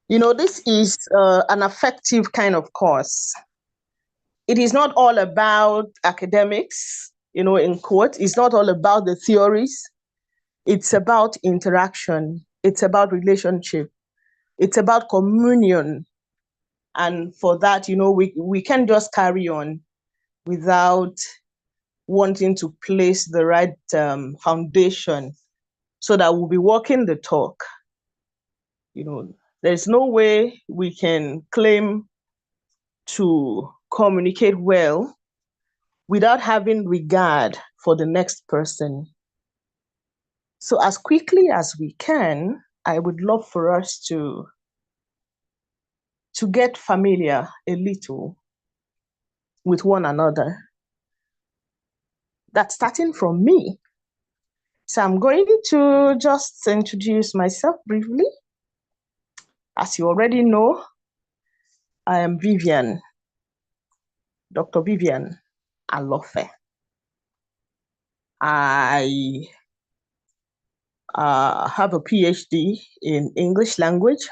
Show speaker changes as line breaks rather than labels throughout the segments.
This is an effective kind of course. It is not all about academics, in quote. It's not all about the theories. It's about interaction. It's about relationship. It's about communion. And for that, we can't just carry on without wanting to place the right foundation so that we'll be walking the talk. There's no way we can claim to communicate well without having regard for the next person. So as quickly as we can, I would love for us to get familiar a little with one another. That's starting from me. So I'm going to just introduce myself briefly. As you already know, I am Vivian, Dr. Vivian Alofe. I have a PhD in English language,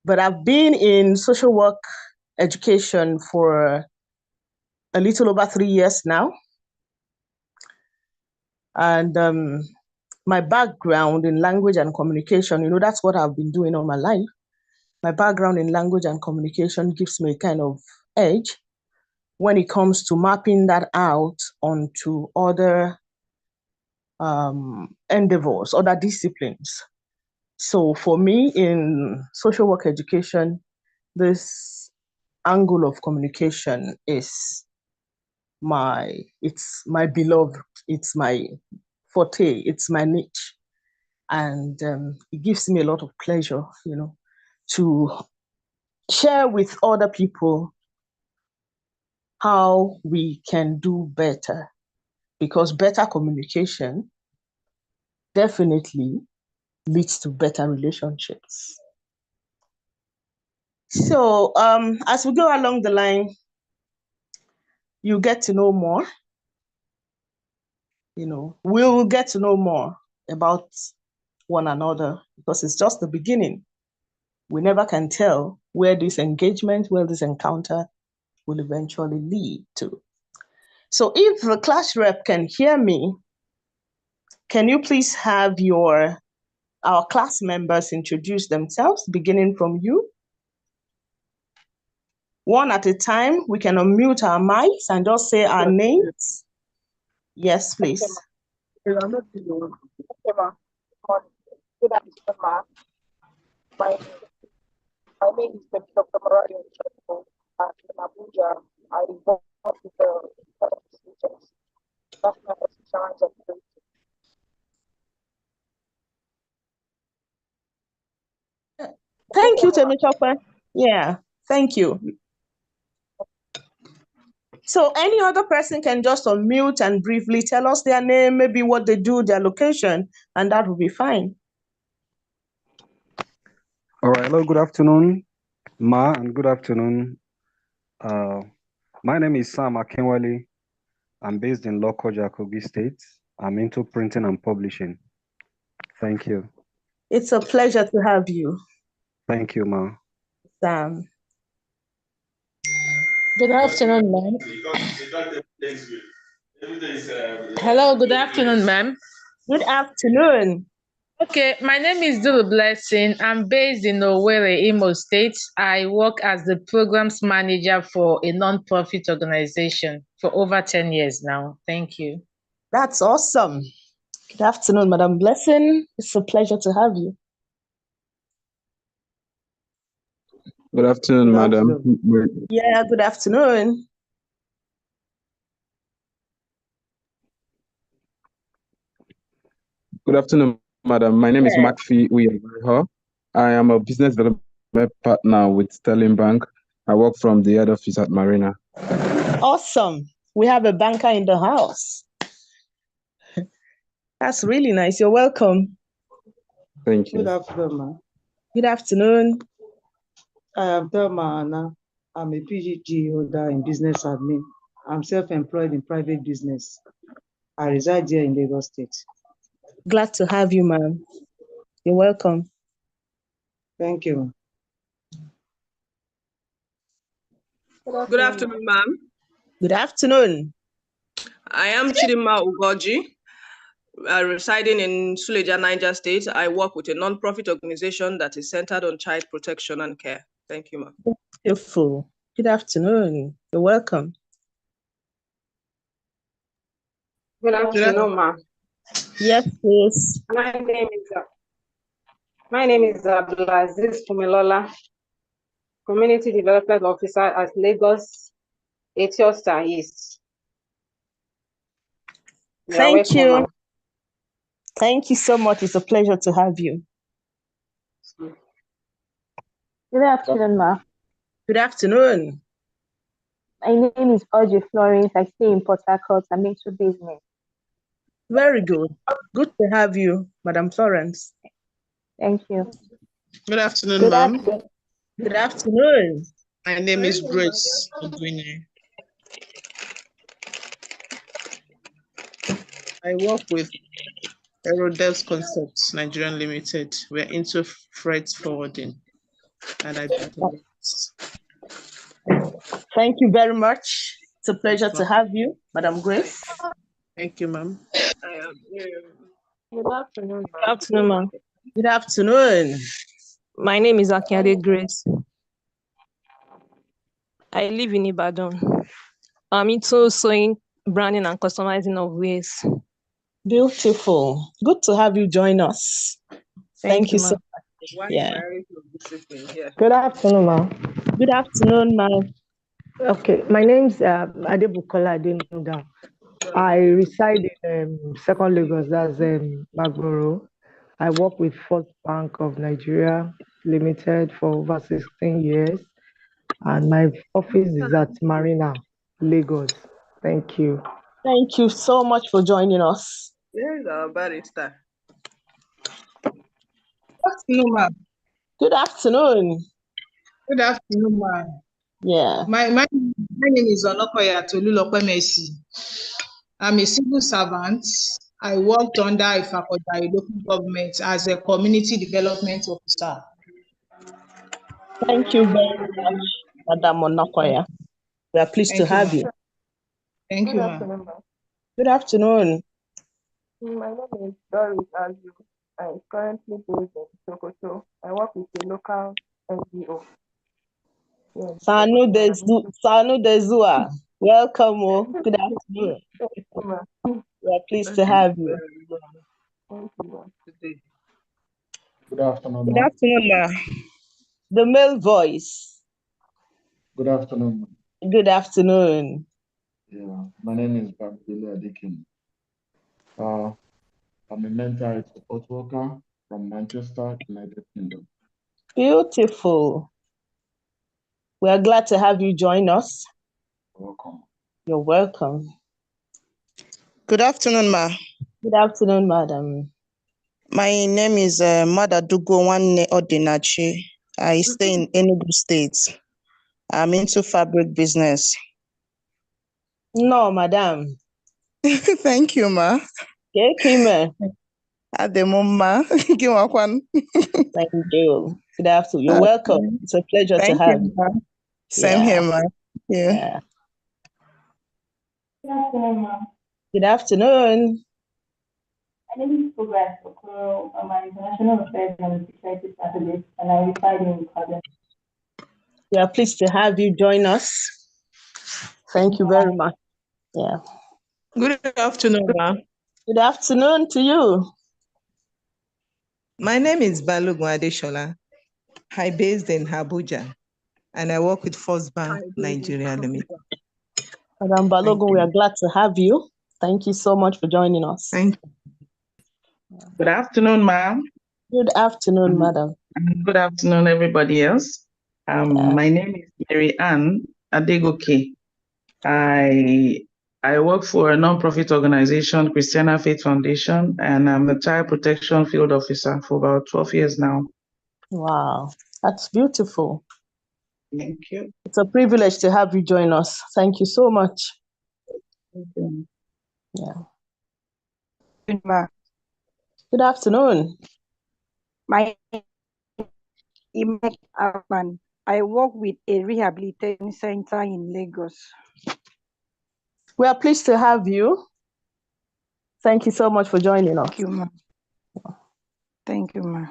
but I've been in social work education for a little over 3 years now. And my background in language and communication, that's what I've been doing all my life. My background in language and communication gives me a kind of edge when it comes to mapping that out onto other endeavors, other disciplines. So for me in social work education, this angle of communication is it's my beloved, it's my forte, it's my niche. And it gives me a lot of pleasure, to share with other people how we can do better, because better communication definitely leads to better relationships. So as we go along the line, you get to know more. We'll get to know more about one another, because it's just the beginning. We never can tell where this engagement, where this encounter will eventually lead to. So if the class rep can hear me, can you please have our class members introduce themselves, beginning from you? One at a time. We can unmute our mics and just say our names. Yes, please.
Good afternoon, ma. My name is Dr. Mariah in Abuja. I work with the National Insurance Authority.
Thank you, Temitope. Yeah, thank you. So any other person can just unmute and briefly tell us their name, maybe what they do, their location, and that will be fine.
All right. Hello, good afternoon, Ma, and good afternoon. My name is Sam Akinwale. I'm based in Lokoja, Kogi State. I'm into printing and publishing. Thank you.
It's a pleasure to have you.
Thank you, Ma.
Sam.
Good afternoon, ma'am. Hello, good afternoon, ma'am.
Good afternoon.
Okay, my name is Dulu Blessing. I'm based in Owerri, Imo State. I work as the programs manager for a non-profit organization for over 10 years now. Thank you.
That's awesome. Good afternoon, Madam Blessing. It's a pleasure to have you.
Good afternoon, madam.
Yeah, good afternoon.
Good afternoon, madam. My name is Makfi Uyemariho. I am a business development partner with Sterling Bank. I work from the head office at Marina.
Awesome. We have a banker in the house. That's really nice. You're welcome.
Thank you.
Good afternoon, ma'am.
Good afternoon.
I am Thelma Anna. I'm a PhD holder in business admin. I'm self-employed in private business. I reside here in Lagos State.
Glad to have you, ma'am. You're welcome.
Thank you.
Good afternoon, ma'am.
Good afternoon.
I am Chidima Ugoji, residing in Suleja, Niger State. I work with a non-profit organization that is centered on child protection and care. Thank you, ma'am.
Beautiful. Good afternoon. You're welcome.
Good afternoon, ma'am.
Yes, please.
My name is Abdulaziz Fumilola, Community Development Officer at Lagos Etiosa East.
Thank you. Thank you so much. It's a pleasure to have you.
Good afternoon, ma.
Good afternoon.
My name is Audrey Florence. I stay in Port Harcourt. I'm into business.
Very good. Good to have you, Madam Florence.
Thank you.
Good afternoon, ma'am.
Good afternoon.
My name is Grace Ogwinye. I work with Aerodevs Concepts Nigerian Limited. We're into freight forwarding, and I
Thank you very much. It's a pleasure to have you, Madam Grace.
Thank you, ma'am.
Good afternoon.
Good afternoon, ma'am.
Good afternoon.
My name is Akiade Grace. I live in Ibadan. I'm into sewing, branding, and customizing of wares.
Beautiful. Good to have you join us. Thank you so much. Yeah.
Good afternoon, ma'am.
Good afternoon, ma'am.
Okay, my name is Adebukola Adenuga. I reside in Second Lagos, that's Magboro. I work with First Bank of Nigeria Limited for over 16 years, and my office is at Marina, Lagos. Thank you.
Thank you so much for joining us.
There is our barrister.
Good afternoon, ma'am.
Good afternoon.
Good afternoon, ma'am.
Yeah.
My name is Onokoya Tolulope Messi. I'm a civil servant. I worked under Ifakoda local government as a community development officer.
Thank you very much, Madam Onokoya. We are pleased to have you.
Thank you, ma'am.
Good afternoon.
My name is Doris Azu. I'm currently based in Sokoto. I work with a local NGO.
Sanu Dezua. Welcome. Good afternoon. We are pleased to have you.
Good afternoon,
Good
ma'am.
afternoon, ma. The male voice.
Good afternoon, ma'am.
Good afternoon.
Yeah, my name is Bamidele Adekin. I'm a mental health support worker from Manchester, United Kingdom.
Beautiful. We are glad to have you join us.
Welcome.
You're welcome.
Good afternoon, ma.
Good afternoon, madam.
My name is Madadugo Wanne Odinachi. I stay in Enugu State. I'm into fabric business.
No, madam.
Thank you, ma.
Kime.
Ademoma.
Thank you. Good afternoon. You're welcome. It's a pleasure to have you.
Same here, ma.
Yeah.
Good afternoon, ma'am.
Good afternoon.
My name is Progress Okoro. I'm an international affairs and security strategist, and I reside in Ibadan.
We are pleased to have you join us. Thank you very much. Yeah.
Good afternoon, ma'am.
Good afternoon to you.
My name is Balogun Adeshola. I'm based in Abuja, and I work with First Bank Nigeria Limited.
Madam Balogun, we are glad to have you. Thank you so much for joining us.
Thank you.
Good afternoon, ma'am.
Good afternoon, madam.
Good afternoon, everybody else. My name is Mary Ann Adegoke. I work for a non-profit organization, Christiana Faith Foundation, and I'm a child protection field officer for about 12 years now.
Wow, that's beautiful.
Thank you.
It's a privilege to have you join us. Thank you so much.
Thank you.
Yeah. Good afternoon.
My Imek Arpan. I work with a rehabilitation center in Lagos.
We are pleased to have you. Thank you so much for joining us.
Thank you, ma'am. Thank you, ma'am.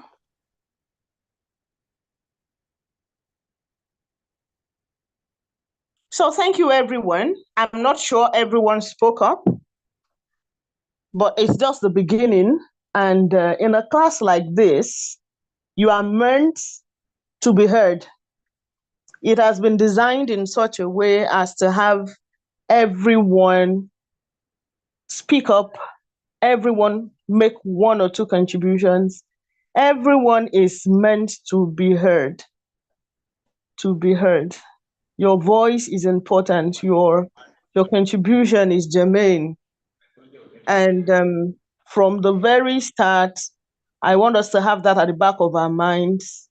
So thank you, everyone. I'm not sure everyone spoke up, but it's just the beginning. And in a class like this, you are meant to be heard. It has been designed in such a way as to have everyone speak up, everyone make one or two contributions. Everyone is meant to be heard. To be heard. Your voice is important. Your contribution is germane. And from the very start, I want us to have that at the back of our minds,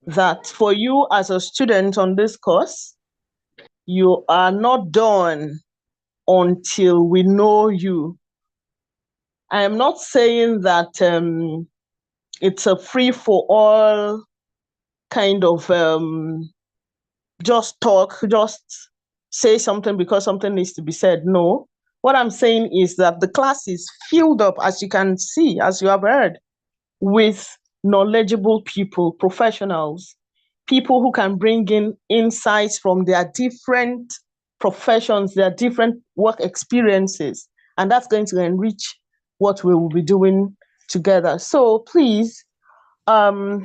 that for you as a student on this course, you are not done until we know you. I am not saying that it's a free-for-all kind of just talk, just say something because something needs to be said. No. What I'm saying is that the class is filled up, as you can see, as you have heard, with knowledgeable people, professionals, people who can bring in insights from their different professions, their different work experiences, and that's going to enrich what we will be doing together. So please, let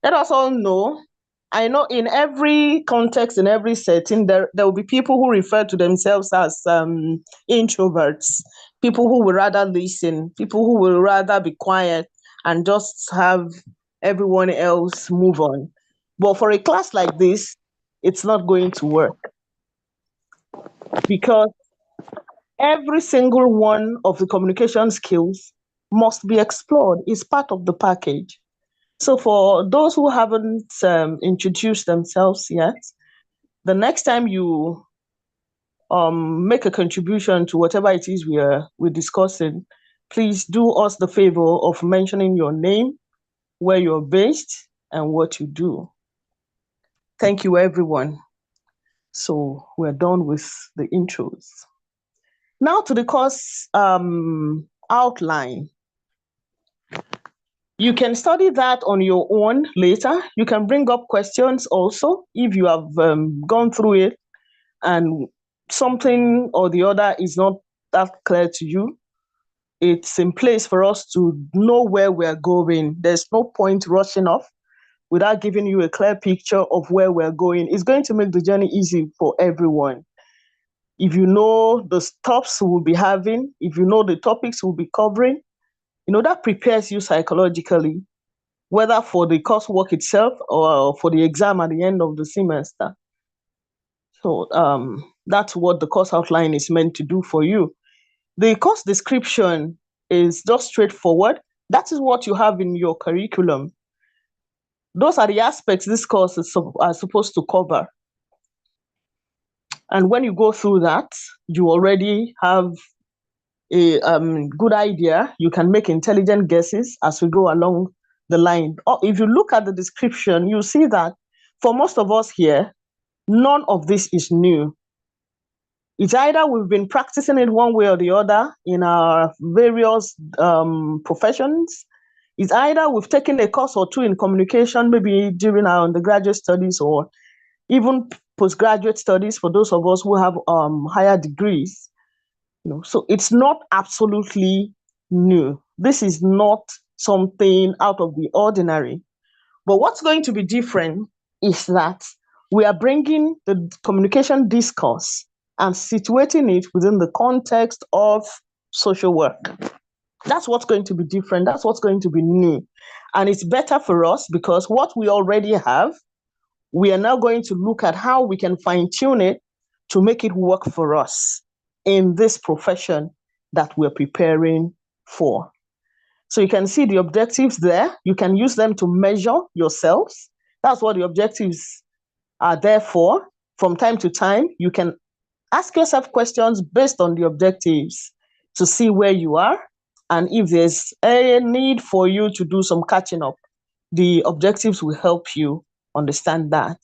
us all know. I know in every context, in every setting, there will be people who refer to themselves as introverts, people who would rather listen, people who will rather be quiet and just have everyone else move on. But for a class like this, it's not going to work, because every single one of the communication skills must be explored. It's part of the package. So for those who haven't introduced themselves yet, the next time you make a contribution to whatever it is we're discussing, please do us the favor of mentioning your name, where you're based, and what you do. Thank you, everyone. So we're done with the intros. Now to the course outline. You can study that on your own later. You can bring up questions also if you have gone through it and something or the other is not that clear to you. It's in place for us to know where we're going. There's no point rushing off without giving you a clear picture of where we're going. It's going to make the journey easy for everyone. If you know the stops we'll be having, if you know the topics we'll be covering, that prepares you psychologically, whether for the coursework itself or for the exam at the end of the semester. So that's what the course outline is meant to do for you. The course description is just straightforward. That is what you have in your curriculum. Those are the aspects this course is supposed to cover. And when you go through that, you already have a good idea. You can make intelligent guesses as we go along the line. If you look at the description, you see that for most of us here, none of this is new. It's either we've been practicing it one way or the other in our various professions. It's either we've taken a course or two in communication, maybe during our undergraduate studies or even postgraduate studies for those of us who have higher degrees. So it's not absolutely new. This is not something out of the ordinary. But what's going to be different is that we are bringing the communication discourse and situating it within the context of social work. That's what's going to be different. That's what's going to be new. And it's better for us because what we already have, we are now going to look at how we can fine-tune it to make it work for us in this profession that we're preparing for. So you can see the objectives there. You can use them to measure yourselves. That's what the objectives are there for. From time to time, you can ask yourself questions based on the objectives to see where you are and if there's a need for you to do some catching up The objectives will help you understand that.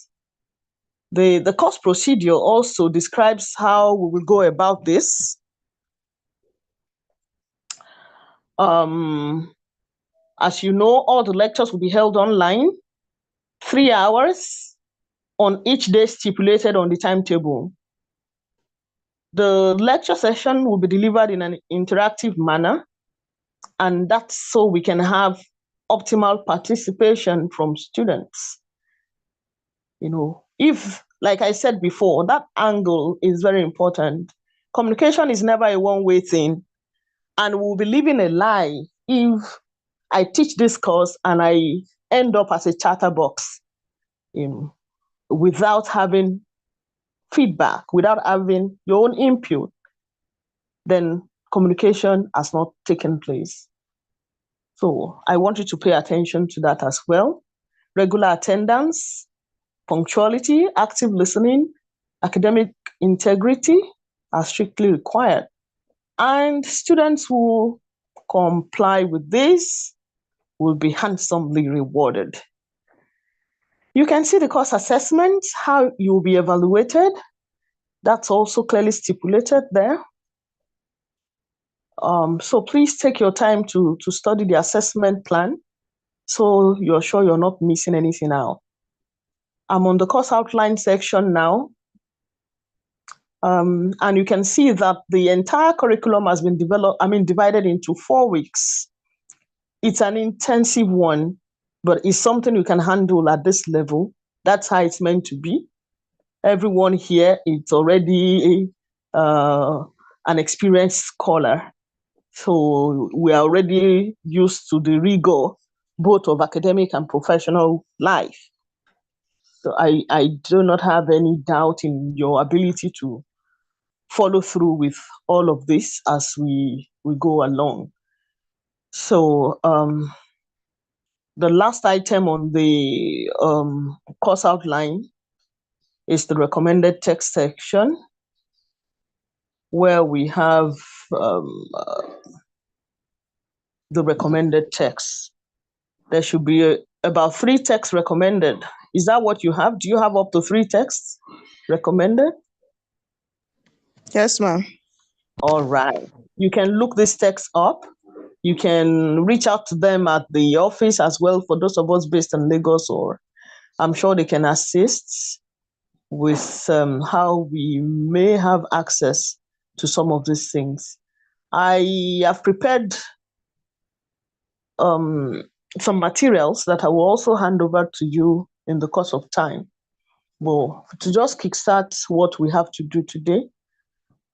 The course procedure also describes how we will go about this. As you know, all the lectures will be held online, 3 hours on each day stipulated on the timetable. The lecture session will be delivered in an interactive manner, and that's so we can have optimal participation from students. You know, if, like I said before, that angle is very important. Communication is never a one-way thing, and we'll be living a lie if I teach this course and I end up as a chatterbox, without having feedback, without having your own input, then communication has not taken place. So I want you to pay attention to that as well. Regular attendance, punctuality, active listening, academic integrity are strictly required. And students who comply with this will be handsomely rewarded. You can see the course assessment, how you will be evaluated. That's also clearly stipulated there. So please take your time to study the assessment plan so you're sure you're not missing anything out. I'm on the course outline section now. And you can see that the entire curriculum has been divided into 4 weeks. It's an intensive one, but it's something you can handle at this level. That's how it's meant to be. Everyone here is already an experienced scholar. So we are already used to the rigor, both of academic and professional life. So I do not have any doubt in your ability to follow through with all of this as we go along. So the last item on the course outline is the recommended text section, where we have the recommended text. There should be about 3 texts recommended. Is that what you have? Do you have up to 3 texts recommended?
Yes, ma'am.
All right. You can look this text up. You can reach out to them at the office as well for those of us based in Lagos, or I'm sure they can assist with how we may have access to some of these things. I have prepared some materials that I will also hand over to you in the course of time. Well, to just kickstart what we have to do today,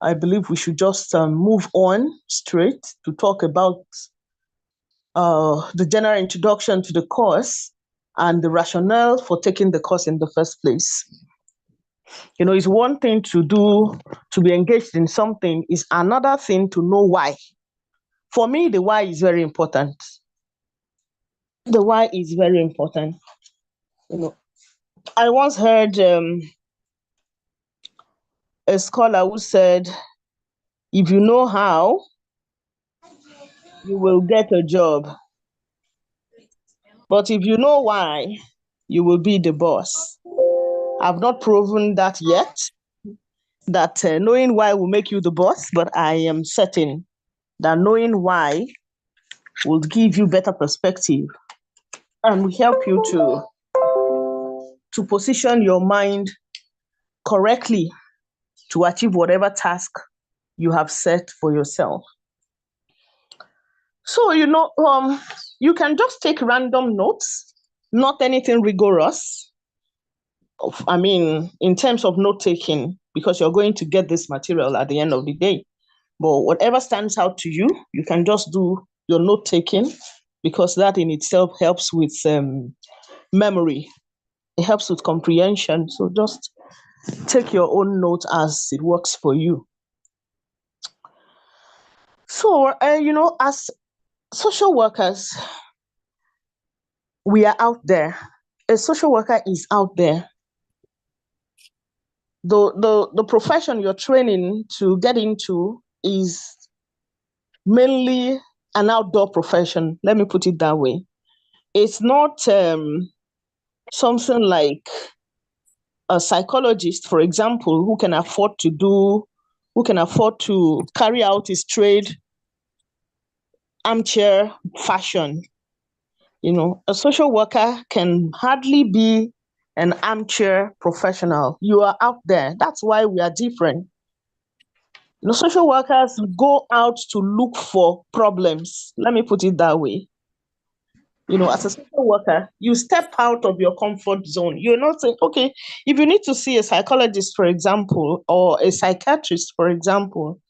I believe we should just move on straight to talk about the general introduction to the course and the rationale for taking the course in the first place. You know, it's one thing to be engaged in something, is another thing to know why. For me, the why is very important. The why is very important. You know, I once heard a scholar who said, if you know how, you will get a job. But if you know why, you will be the boss. I've not proven that yet, that knowing why will make you the boss, but I am certain that knowing why will give you better perspective and will help you to position your mind correctly to achieve whatever task you have set for yourself. So, you know, you can just take random notes, not anything rigorous. I mean, in terms of note taking, because you're going to get this material at the end of the day. But whatever stands out to you, you can just do your note taking, because that in itself helps with memory. It helps with comprehension. So just take your own note as it works for you. So, you know, as social workers, we are out there. A social worker is out there. The profession you're training to get into is mainly an outdoor profession. Let me put it that way. It's not something like a psychologist, for example, who can afford to carry out his trade armchair fashion. A social worker can hardly be an armchair professional. You are out there. That's why we are different. Social workers go out to look for problems. Let me put it that way. As a social worker, you step out of your comfort zone. You're not saying, okay, if you need to see a psychologist, for example, or a psychiatrist, for example,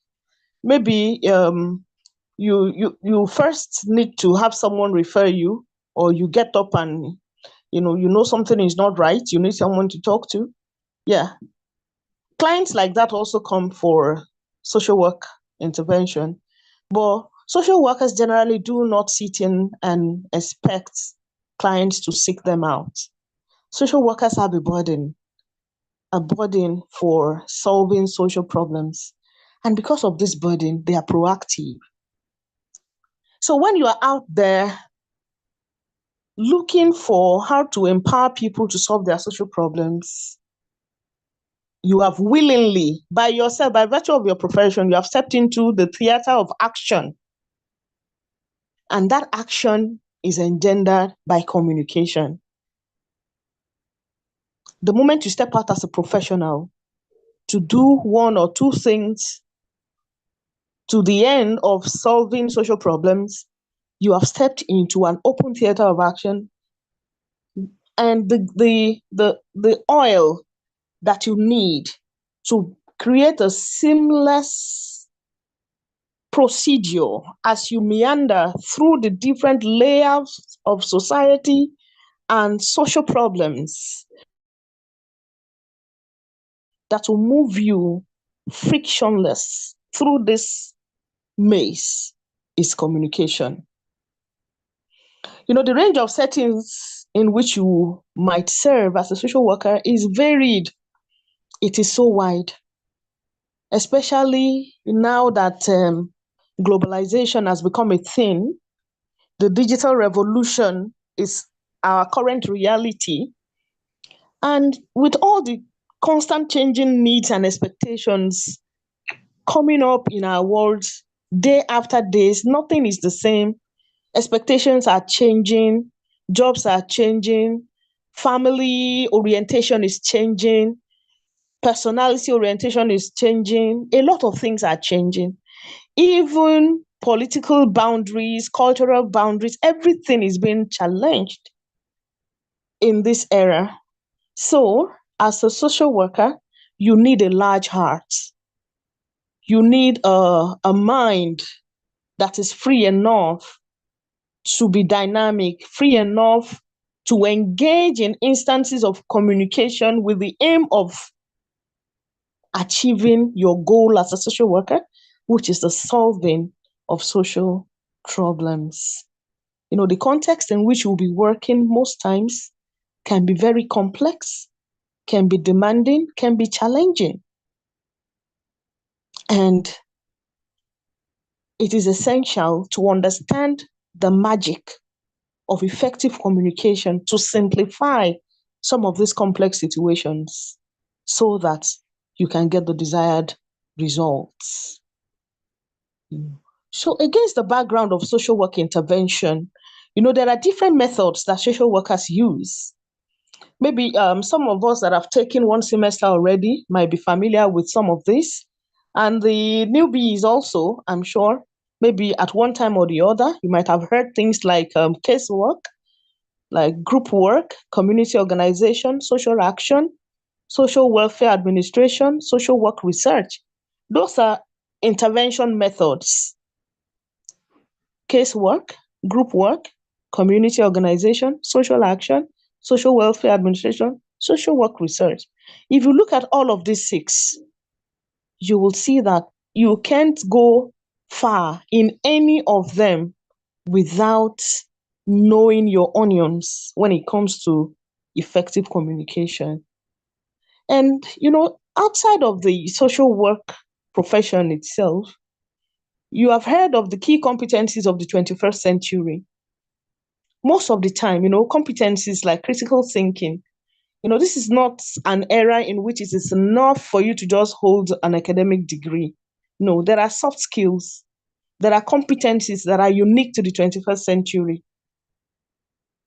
maybe you first need to have someone refer you, or you get up and you know something is not right. You need someone to talk to. Yeah, clients like that also come for social work intervention, but social workers generally do not sit in and expect clients to seek them out. Social workers have a burden for solving social problems, and because of this burden, they are proactive. So when you are out there looking for how to empower people to solve their social problems, you have willingly, by yourself, by virtue of your profession, you have stepped into the theater of action. And that action is engendered by communication. The moment you step out as a professional to do one or two things to the end of solving social problems, you have stepped into an open theater of action, and the oil that you need to create a seamless procedure as you meander through the different layers of society and social problems that will move you frictionless through this maze is communication. The range of settings in which you might serve as a social worker is varied. It is so wide, especially now that globalization has become a thing. The digital revolution is our current reality. And with all the constant changing needs and expectations coming up in our world day after day, nothing is the same. Expectations are changing, jobs are changing, family orientation is changing, personality orientation is changing. A lot of things are changing. Even political boundaries, cultural boundaries, everything is being challenged in this era. So, as a social worker, you need a large heart. You need a mind that is free enough to be dynamic, free enough to engage in instances of communication with the aim of achieving your goal as a social worker, which is the solving of social problems. The context in which you'll be working most times can be very complex, can be demanding, can be challenging. And it is essential to understand the magic of effective communication to simplify some of these complex situations so that you can get the desired results. So against the background of social work intervention, there are different methods that social workers use. Maybe some of us that have taken one semester already might be familiar with some of this. And the newbies also, I'm sure, maybe at one time or the other, you might have heard things like casework, like group work, community organization, social action, social welfare administration, social work research. Those are intervention methods. Casework, group work, community organization, social action, social welfare administration, social work research. If you look at all of these 6, you will see that you can't go far in any of them without knowing your onions when it comes to effective communication. And, outside of the social work profession itself, you have heard of the key competencies of the 21st century. most of the time, competencies like critical thinking, this is not an era in which it is enough for you to just hold an academic degree. No, there are soft skills. There are competencies that are unique to the 21st century.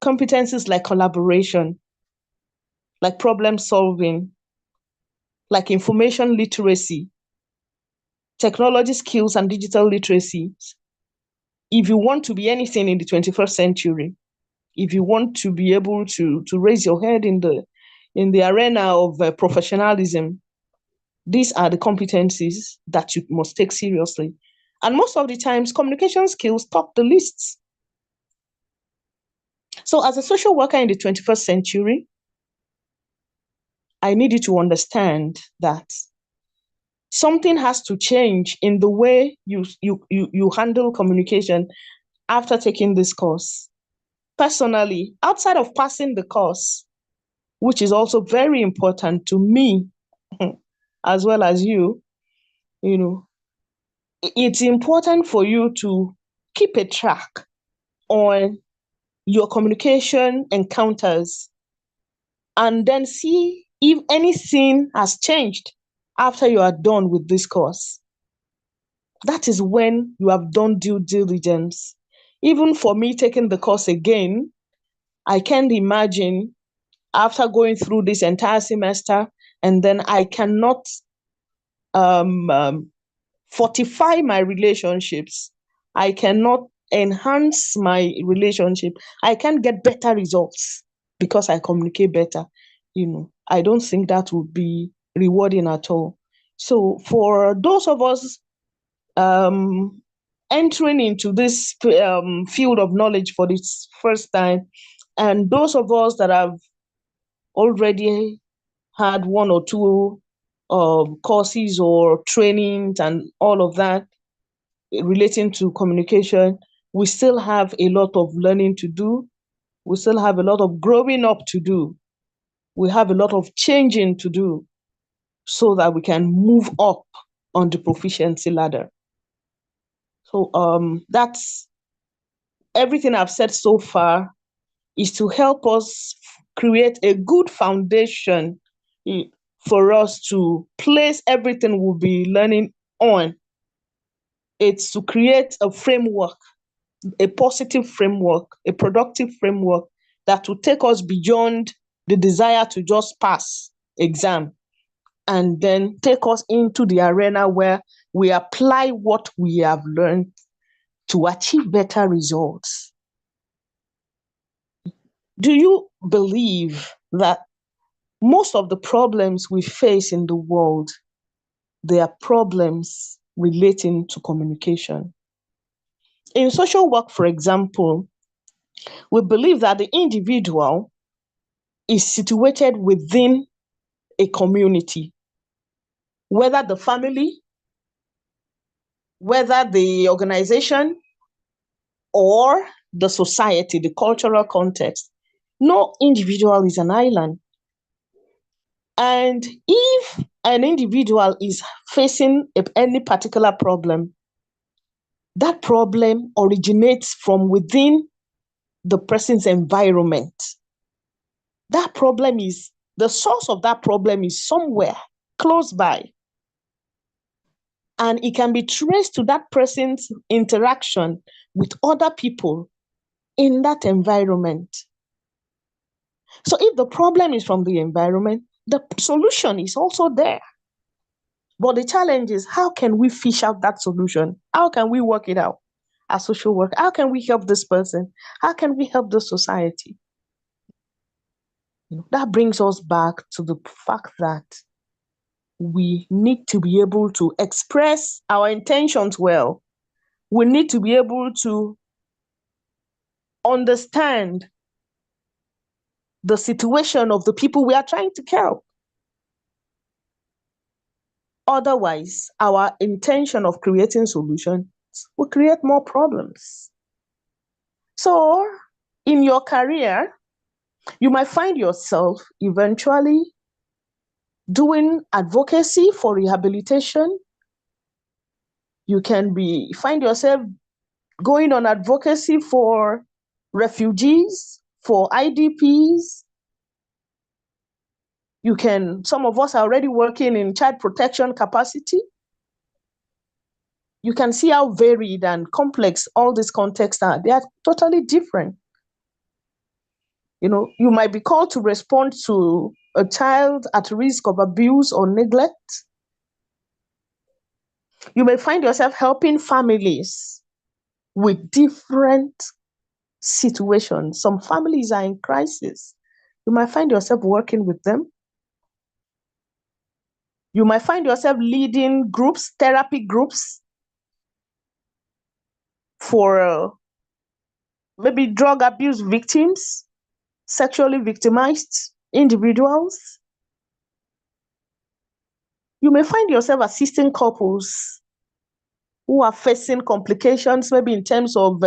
Competencies like collaboration, like problem solving, like information literacy, technology skills and digital literacy. If you want to be anything in the 21st century, if you want to be able to raise your head in the arena of professionalism, these are the competencies that you must take seriously. And most of the times, communication skills top the lists. So as a social worker in the 21st century, I need you to understand that something has to change in the way you handle communication after taking this course. Personally, outside of passing the course, which is also very important to me, as well as you, it's important for you to keep a track on your communication encounters and then see if anything has changed after you are done with this course. That is when you have done due diligence. Even for me taking the course again, I can't imagine after going through this entire semester, and then I cannot fortify my relationships. I cannot enhance my relationship. I can get better results because I communicate better. I don't think that would be rewarding at all. So for those of us entering into this field of knowledge for the first time, and those of us that have already had one or two courses or trainings and all of that relating to communication, we still have a lot of learning to do. We still have a lot of growing up to do. We have a lot of changing to do so that we can move up on the proficiency ladder. So that's everything I've said so far, is to help us create a good foundation for us to place everything we'll be learning on. It's to create a framework, a positive framework, a productive framework that will take us beyond the desire to just pass exam, and then take us into the arena where we apply what we have learned to achieve better results. Do you believe that most of the problems we face in the world, they are problems relating to communication? In social work, for example, we believe that the individual is situated within a community, whether the family, whether the organization, or the society, the cultural context. No individual is an island. And if an individual is facing any particular problem, that problem originates from within the person's environment. The source of that problem is somewhere close by. And it can be traced to that person's interaction with other people in that environment. So if the problem is from the environment, the solution is also there. But the challenge is, how can we fish out that solution? How can we work it out as social work? How can we help this person? How can we help the society? That brings us back to the fact that we need to be able to express our intentions well. We need to be able to understand the situation of the people we are trying to help. Otherwise, our intention of creating solutions will create more problems. So, in your career, you might find yourself eventually doing advocacy for rehabilitation. You can find yourself going on advocacy for refugees, for IDPs. Some of us are already working in child protection capacity. You can see how varied and complex all these contexts are. They are totally different. You might be called to respond to a child at risk of abuse or neglect. You may find yourself helping families with different situations. Some families are in crisis. You might find yourself working with them. You might find yourself leading groups, therapy groups for maybe drug abuse victims, sexually victimized individuals. You may find yourself assisting couples who are facing complications, maybe in terms of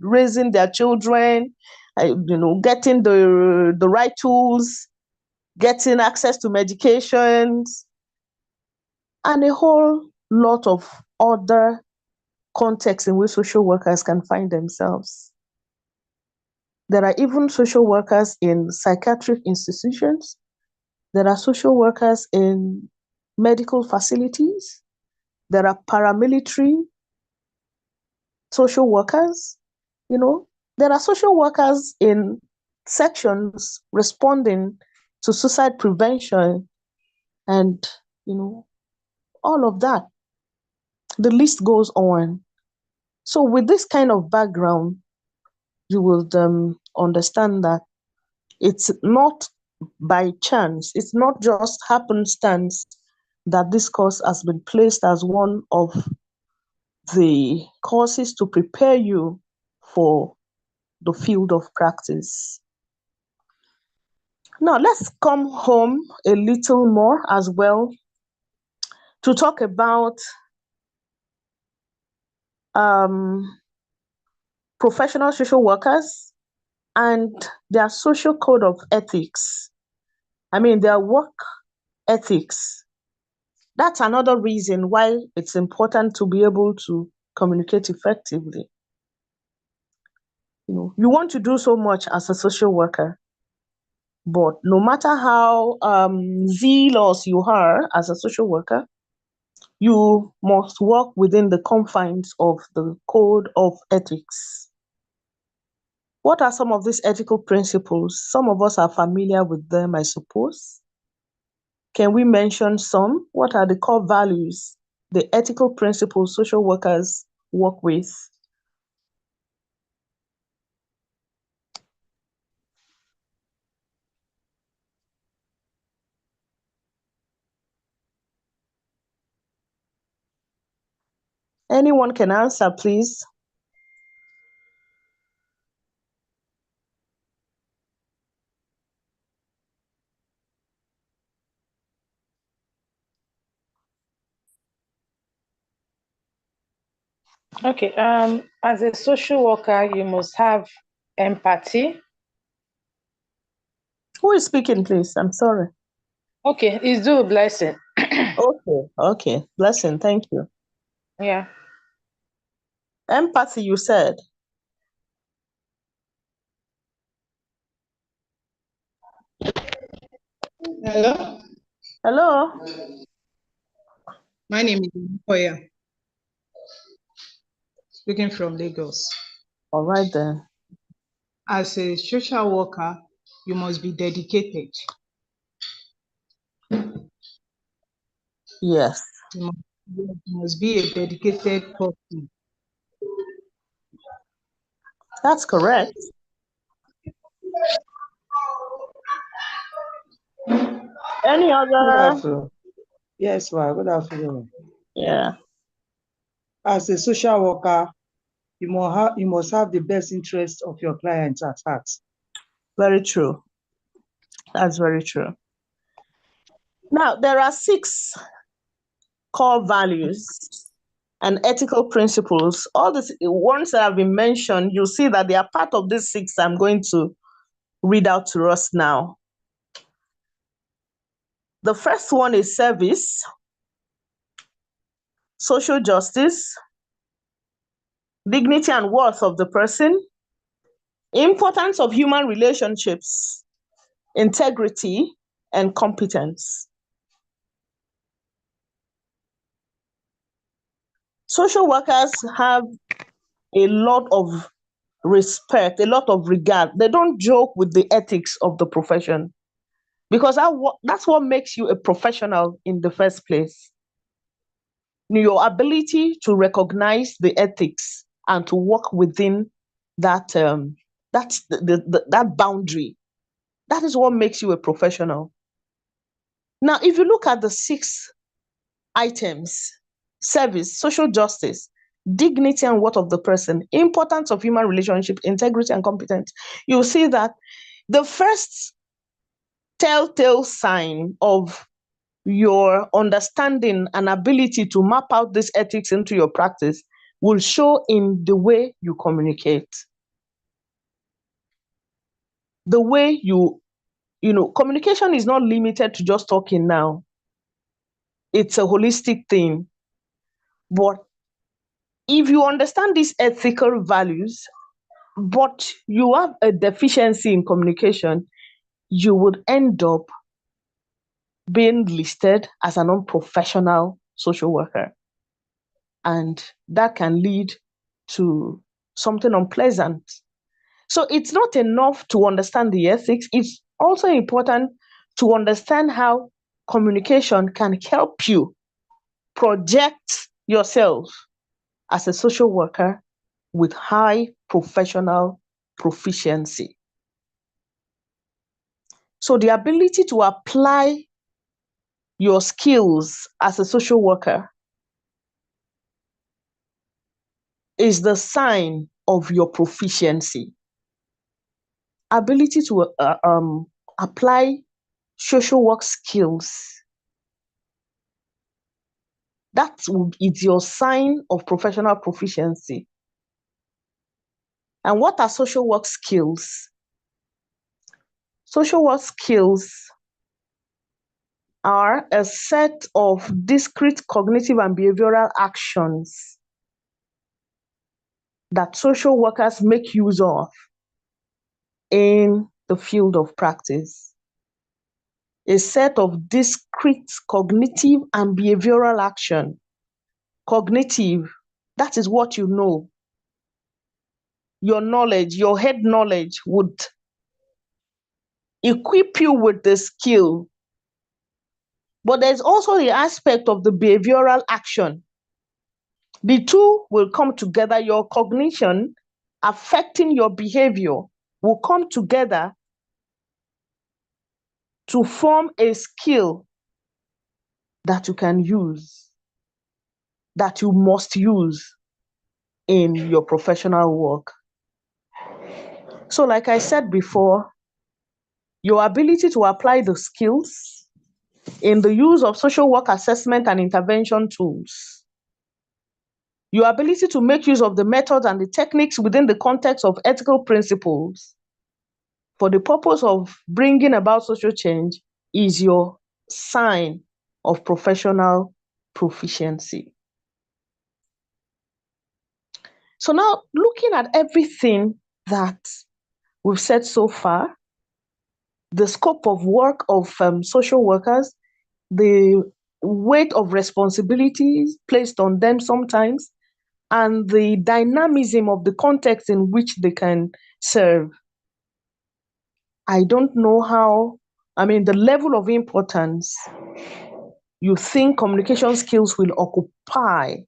raising their children, getting the right tools, getting access to medications, and a whole lot of other contexts in which social workers can find themselves. There are even social workers in psychiatric institutions. There are social workers in medical facilities. There are paramilitary social workers. There are social workers in sections responding to suicide prevention and, all of that. The list goes on. So with this kind of background, you will understand that it's not by chance, it's not just happenstance that this course has been placed as one of the courses to prepare you for the field of practice. Now, let's come home a little more as well to talk about professional social workers and their social code of ethics. Their work ethics. That's another reason why it's important to be able to communicate effectively. You want to do so much as a social worker, but no matter how zealous you are as a social worker, you must work within the confines of the code of ethics. What are some of these ethical principles? Some of us are familiar with them, I suppose. Can we mention some? What are the core values, the ethical principles social workers work with? Anyone can answer, please.
Okay, as a social worker, you must have empathy.
Who is speaking, please? I'm sorry.
Okay, it's do Blessing.
Okay. Blessing, thank you.
Yeah.
Empathy, you said.
Hello?
Hello?
My name is Oya, speaking from Lagos.
All right then.
As a social worker, you must be dedicated.
Yes.
You must be a dedicated person.
That's correct. Any other?
Good afternoon. Yes, ma'am. Good afternoon.
Yeah.
As a social worker, you must have the best interest of your clients at heart.
Very true. That's very true. Now, there are 6 core values and ethical principles. All the ones that have been mentioned, you'll see that they are part of these 6 I'm going to read out to us now. The first one is service, social justice, dignity and worth of the person, Importance of human relationships, integrity, and competence. Social workers have a lot of respect, a lot of regard. They don't joke with the ethics of the profession because that's what makes you a professional in the first place. Your ability to recognize the ethics and to work within that that boundary. That is what makes you a professional. Now, if you look at the 6 items: service, social justice, dignity and worth of the person, importance of human relationship, integrity and competence, you'll see that the first telltale sign of your understanding and ability to map out this ethics into your practice will show in the way you communicate. The way communication is not limited to just talking now. It's a holistic thing. But if you understand these ethical values, but you have a deficiency in communication, you would end up being listed as an unprofessional social worker. And that can lead to something unpleasant. So it's not enough to understand the ethics. It's also important to understand how communication can help you project yourself as a social worker with high professional proficiency. So the ability to apply your skills as a social worker is the sign of your proficiency. Ability to apply social work skills, that is your sign of professional proficiency. And what are social work skills? Social work skills are a set of discrete cognitive and behavioral actions that social workers make use of in the field of practice. A set of discrete cognitive and behavioral action. Cognitive, that is what you know. Your knowledge, your head knowledge would equip you with the skill. But there's also the aspect of the behavioral action. The two will come together. Your cognition affecting your behavior will come together to form a skill that you can use, that you must use in your professional work. So like I said before, your ability to apply the skills in the use of social work assessment and intervention tools, your ability to make use of the methods and the techniques within the context of ethical principles for the purpose of bringing about social change is your sign of professional proficiency. So now, looking at everything that we've said so far, the scope of work of social workers, the weight of responsibilities placed on them sometimes, and the dynamism of the context in which they can serve. I don't know the level of importance you think communication skills will occupy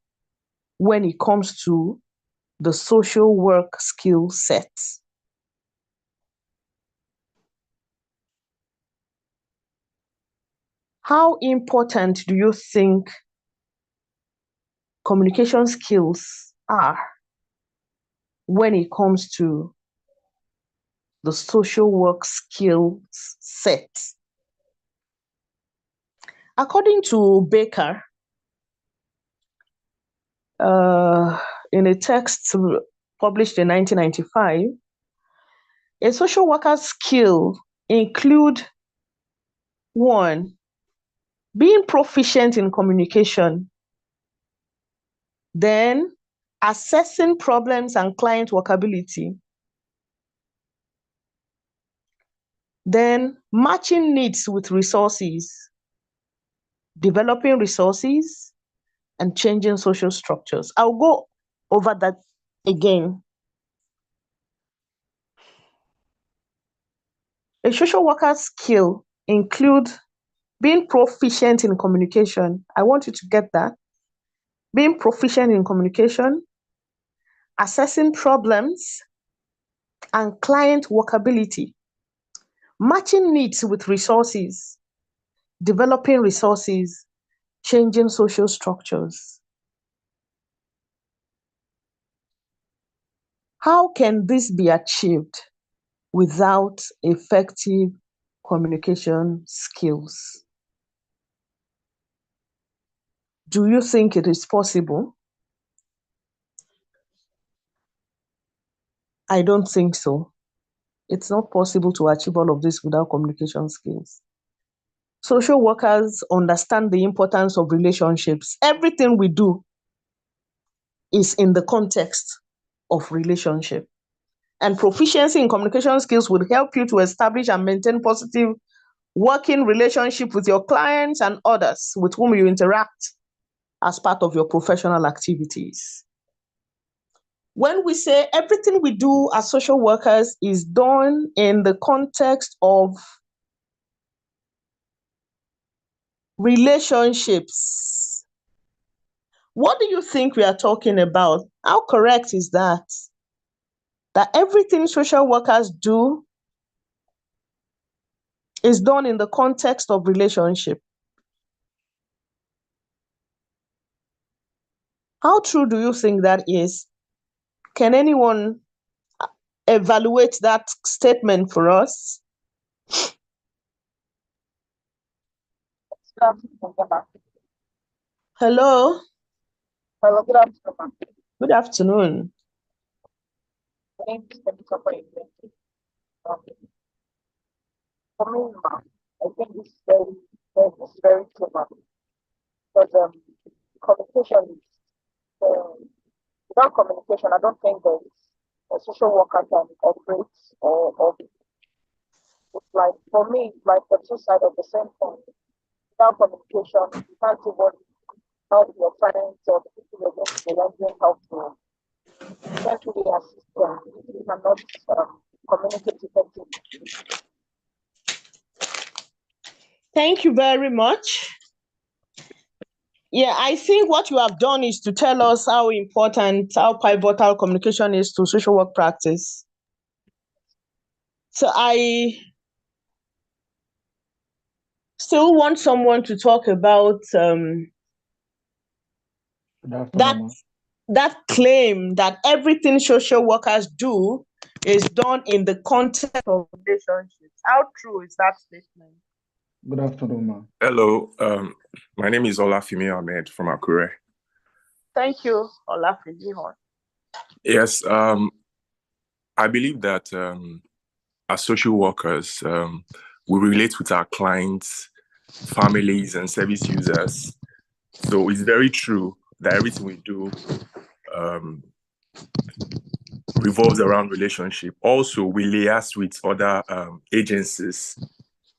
when it comes to the social work skill sets. How important do you think communication skills are when it comes to the social work skills set? According to Baker, in a text published in 1995, a social worker's skill include 1, being proficient in communication, then assessing problems and client workability, Then matching needs with resources, developing resources, and changing social structures. I'll go over that again. A social worker's skill include being proficient in communication. I want you to get that. Being proficient in communication, assessing problems, and client workability. Matching needs with resources, developing resources, changing social structures. How can this be achieved without effective communication skills? Do you think it is possible? I don't think so. It's not possible to achieve all of this without communication skills. Social workers understand the importance of relationships. Everything we do is in the context of relationship. And proficiency in communication skills will help you to establish and maintain positive working relationship with your clients and others with whom you interact as part of your professional activities. When we say everything we do as social workers is done in the context of relationships, what do you think we are talking about? How correct is that? That everything social workers do is done in the context of relationship. How true do you think that is? Can anyone evaluate that statement for us? Hello?
Hello, good afternoon.
Good afternoon.
My name is for me, I think it's very true, because communication is without communication, I don't think that a social worker can operate or it's like for me, it's like the two sides of the same coin. Without communication, you can't even help your friends or the people you're going to be lending help to. You can't really assist them. You cannot communicate effectively.
Thank you very much. Yeah, I think what you have done is to tell us how important, how pivotal communication is to social work practice. So I still want someone to talk about that claim that everything social workers do is done in the context of relationships. How true is that statement?
Good afternoon, ma'am.
Hello, my name is Olafimi Ahmed from Akure.
Thank you, Olafimi.
Yes, I believe that as social workers, we relate with our clients, families, and service users. So it's very true that everything we do revolves around relationship. Also, we liaise with other agencies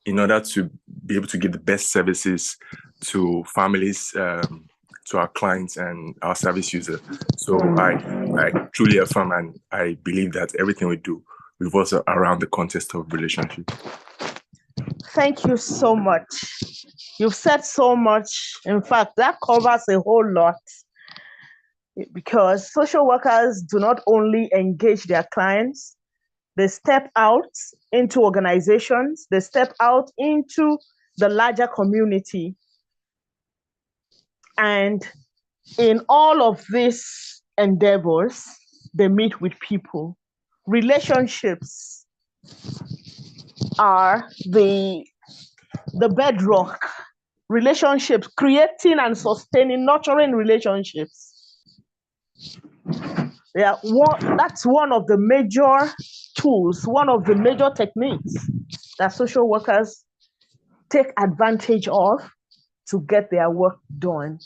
in order to be able to give the best services to families, to our clients and our service users. So I truly affirm and I believe that everything we do revolves around the context of relationship.
Thank you so much. You've said so much. In fact, that covers a whole lot, because social workers do not only engage their clients, they step out into organizations, they step out into the larger community. And in all of these endeavors, they meet with people. Relationships are the bedrock. Relationships, creating and sustaining, nurturing relationships. That's one of the major tools, one of the major techniques that social workers take advantage of to get their work done.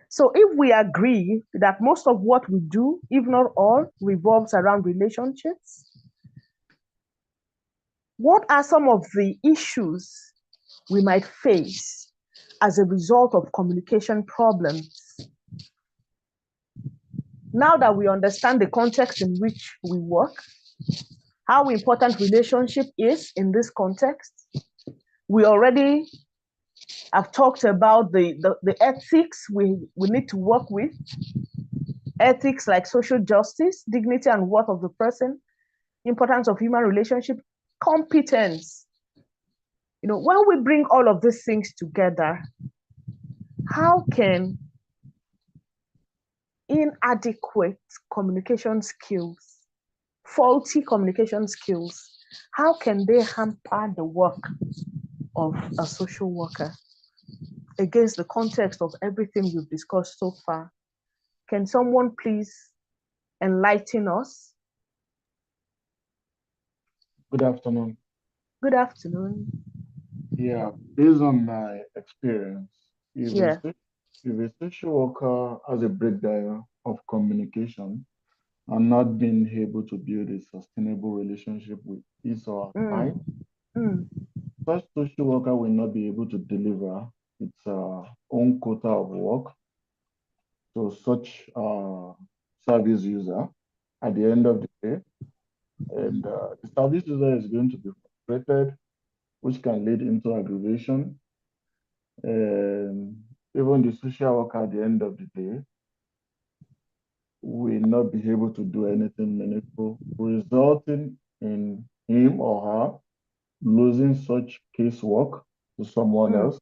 So if we agree that most of what we do, if not all, revolves around relationships, What are some of the issues we might face as a result of communication problems? Now that we understand the context in which we work, how important relationship is in this context, we already have talked about the ethics we need to work with, ethics like social justice, dignity and worth of the person, importance of human relationship, competence. You know, when we bring all of these things together, how can inadequate communication skills, faulty communication skills, how can they hamper the work of a social worker against the context of everything we've discussed so far? Can someone please enlighten us?
Good afternoon.
Good afternoon.
Yeah, based on my experience, if
Yeah.
a social worker has a breakdown of communication and not being able to build a sustainable relationship with his or her client, such social worker will not be able to deliver its own quota of work to such service user at the end of the day. And the service user is going to be frustrated, which can lead into aggravation. And even the social worker at the end of the day will not be able to do anything meaningful, resulting in him or her losing such casework to someone else,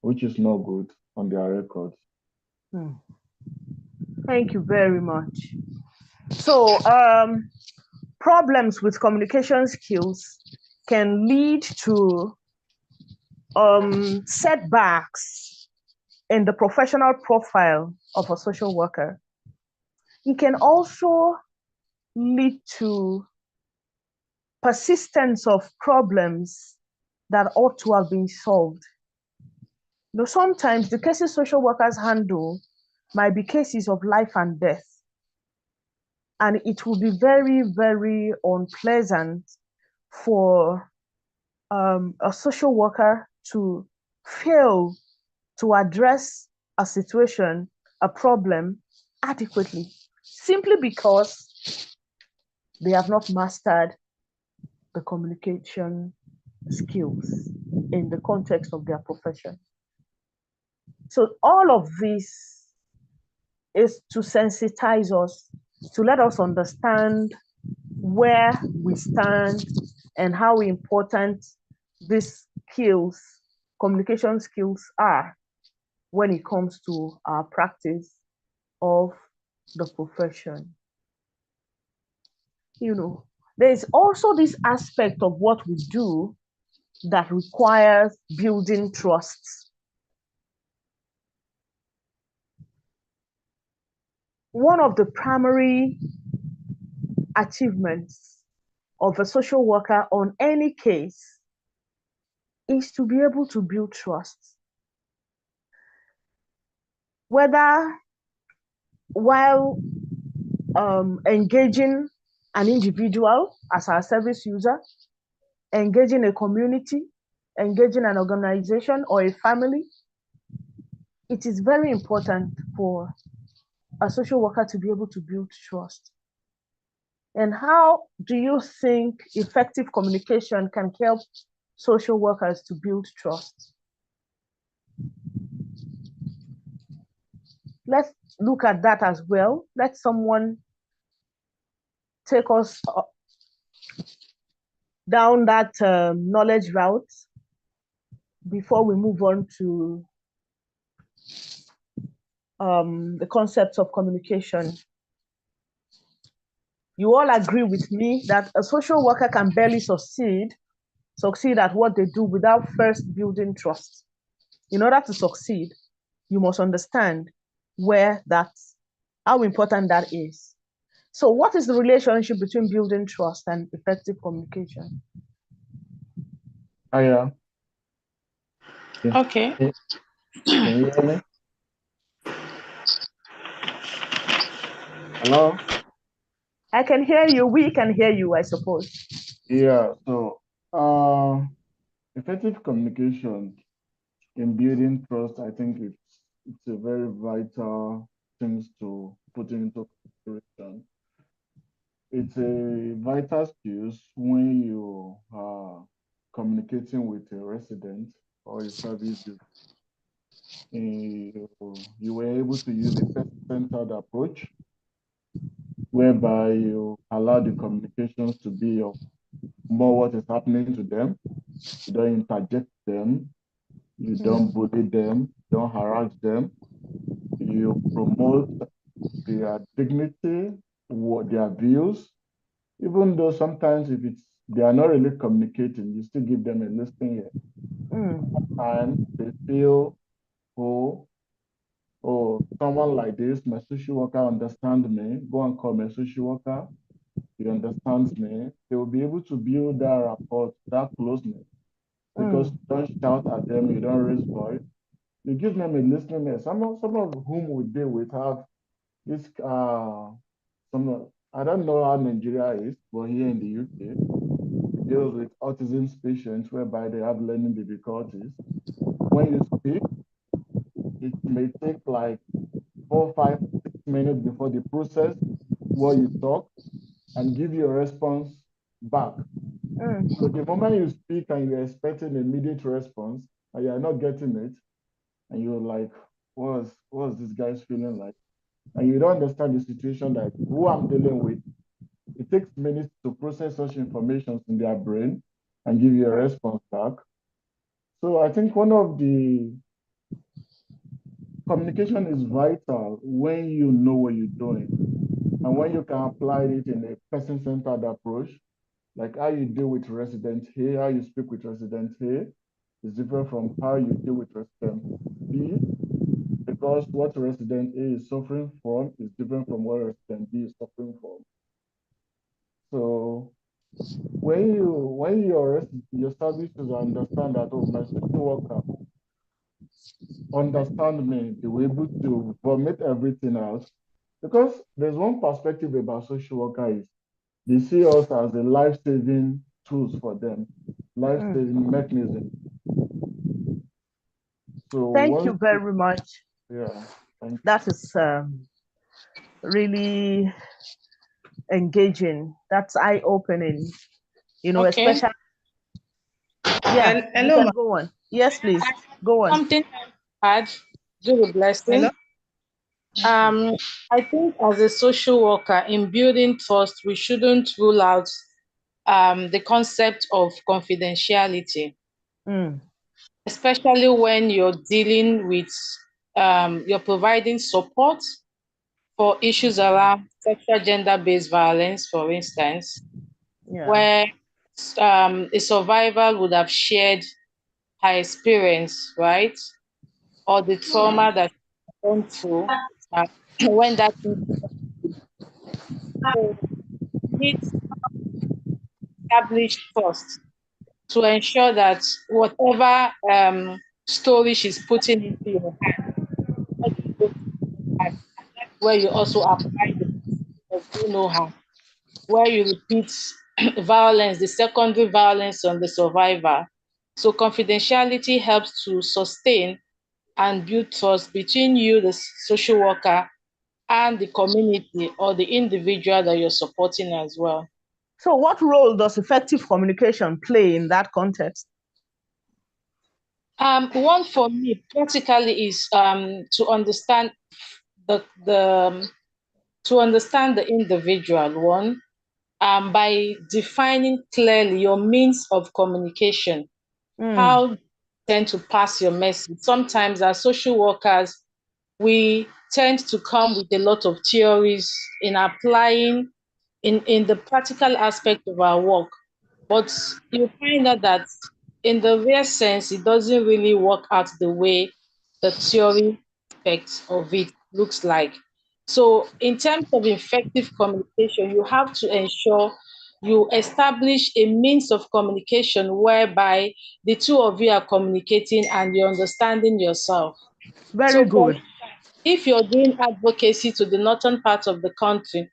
which is not good on their records.
Thank you very much. So problems with communication skills can lead to setbacks in the professional profile of a social worker. It can also lead to persistence of problems that ought to have been solved. You know, sometimes the cases social workers handle might be cases of life and death. And it will be very, very unpleasant for a social worker to fail to address a situation, a problem adequately, simply because they have not mastered the communication skills in the context of their profession. So all of this is to sensitize us, to let us understand where we stand and how important these skills, communication skills, are when it comes to our practice of the profession. You know, there's also this aspect of what we do that requires building trust. One of the primary achievements of a social worker on any case is to be able to build trust. Whether while engaging an individual as our service user, engaging a community, engaging an organization or a family, it is very important for a social worker to be able to build trust. And how do you think effective communication can help social workers to build trust? Let's look at that as well. Let someone take us down that knowledge route before we move on to the concepts of communication. You all agree with me that a social worker can barely succeed at what they do without first building trust. In order to succeed, you must understand how important that is. So what is the relationship between building trust and effective communication?
Yeah.
Okay.
Can you hear me? Hello?
I can hear you. We can hear you, I suppose.
Yeah, so effective communication in building trust, I think it's a very vital things to put into consideration. It's a vital skills when you are communicating with a resident or a service user. You were able to use a person-centered approach whereby you allow the communications to be of more what is happening to them. You don't interject them. You don't bully them. Don't harass them. You promote their dignity, their views, even though sometimes if they are not really communicating, you still give them a listening ear. And they feel, oh, someone like this, my social worker understands me. Go and call my social worker. He understands me. They will be able to build that rapport, that closeness, because you don't shout at them, you don't raise voice. You give them a listening ear. Some of whom we deal with have this I don't know how Nigeria is, but here in the UK, it deals with autism patients whereby they have learning difficulties. When you speak, it may take like 4, 5, 6 minutes before they process what you talk and give you a response back. So the moment you speak and you're expecting immediate response and you're not getting it, and you're like, what's this guy's feeling like? And you don't understand the situation that who I'm dealing with, it takes minutes to process such information in their brain and give you a response back. So I think one of the communication is vital when you know what you're doing and when you can apply it in a person-centered approach, like how you deal with resident A, how you speak with resident A is different from how you deal with resident B, because what resident A is suffering from is different from what resident B is suffering from. So when your services understand that, oh, my social worker understand me, they were able to vomit everything out. Because there's one perspective about social worker is they see us as a life-saving tools for them, life-saving mechanism. So
thank you very much.
Yeah, thank you.
That is really engaging. That's eye-opening.
Okay.
Especially. Yeah.
Hello,
go on. Yes, please. Go on.
Something I add, do the blessing. I think as a social worker in building trust, we shouldn't rule out the concept of confidentiality, especially when you're dealing with, you're providing support for issues around sexual gender-based violence, for instance, where a survivor would have shared her experience, right? Or the trauma that she's gone through when that so needs established trust to ensure that whatever story she's putting into your hand, where you also apply the because you know her, where you repeat violence, the secondary violence on the survivor. So confidentiality helps to sustain and build trust between you, the social worker, and the community or the individual that you're supporting as well.
So what role does effective communication play in that context?
One for me practically is to understand to understand the individual one by defining clearly your means of communication, how you tend to pass your message. Sometimes as social workers, we tend to come with a lot of theories in applying in the practical aspect of our work. But you find out that in the real sense, it doesn't really work out the way the theory aspect of it looks like. So in terms of effective communication, you have to ensure you establish a means of communication whereby the two of you are communicating and you're understanding yourself.
Very good.
If you're doing advocacy to the northern part of the country,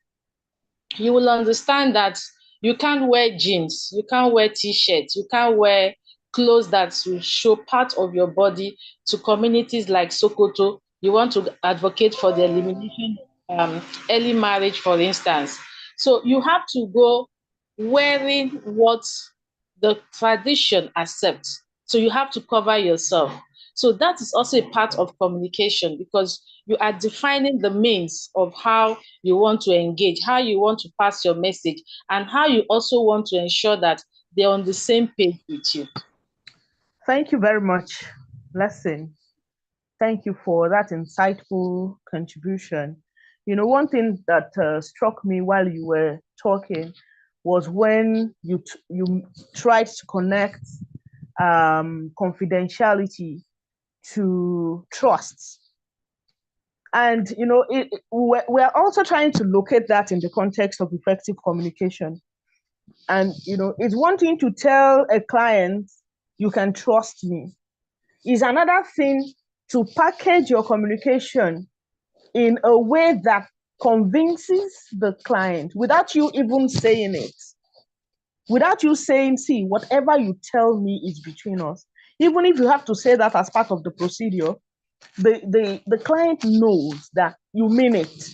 you will understand that You can't wear jeans, you can't wear t-shirts, you can't wear clothes that will show part of your body to communities like Sokoto. You want to advocate for the elimination of early marriage, for instance. So you have to go wearing what the tradition accepts. So you have to cover yourself. So that is also a part of communication, because you are defining the means of how you want to engage, how you want to pass your message, and how you also want to ensure that they're on the same page with you.
Thank you very much, Blessing. Thank you for that insightful contribution. You know, one thing that struck me while you were talking was when you tried to connect confidentiality to trust. And, you know, we're also trying to locate that in the context of effective communication. And, you know, it's one thing to tell a client, you can trust me. Is another thing to package your communication in a way that convinces the client without you even saying it. Without you saying, see, whatever you tell me is between us. Even if you have to say that as part of the procedure, the client knows that you mean it.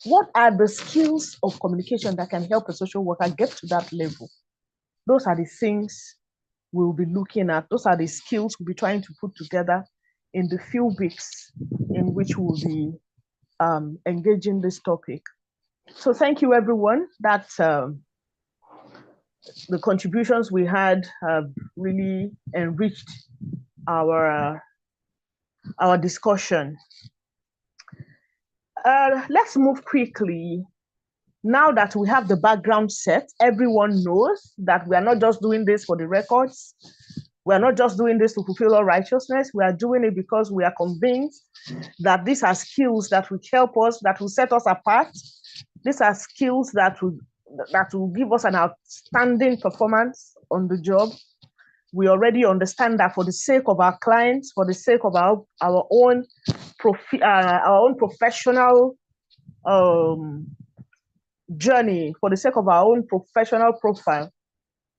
What are the skills of communication that can help a social worker get to that level? Those are the things we'll be looking at. Those are the skills we'll be trying to put together in the few weeks in which we'll be engaging this topic. So thank you, everyone. That's the contributions we had have really enriched our discussion. Let's move quickly. Now that we have the background set, everyone knows that we are not just doing this for the records. We are not just doing this to fulfill our righteousness. We are doing it because we are convinced that these are skills that will help us, that will set us apart. These are skills that will give us an outstanding performance on the job. We already understand that for the sake of our clients, for the sake of our own professional journey, for the sake of our own professional profile,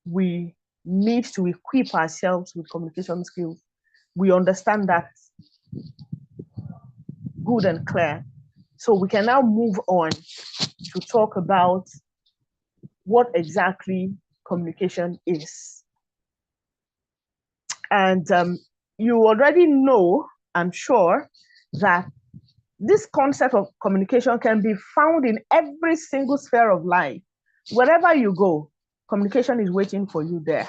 we need to equip ourselves with communication skills. We understand that good and clear. So we can now move on to talk about what exactly communication is. And you already know, I'm sure, that this concept of communication can be found in every single sphere of life. Wherever you go, communication is waiting for you there.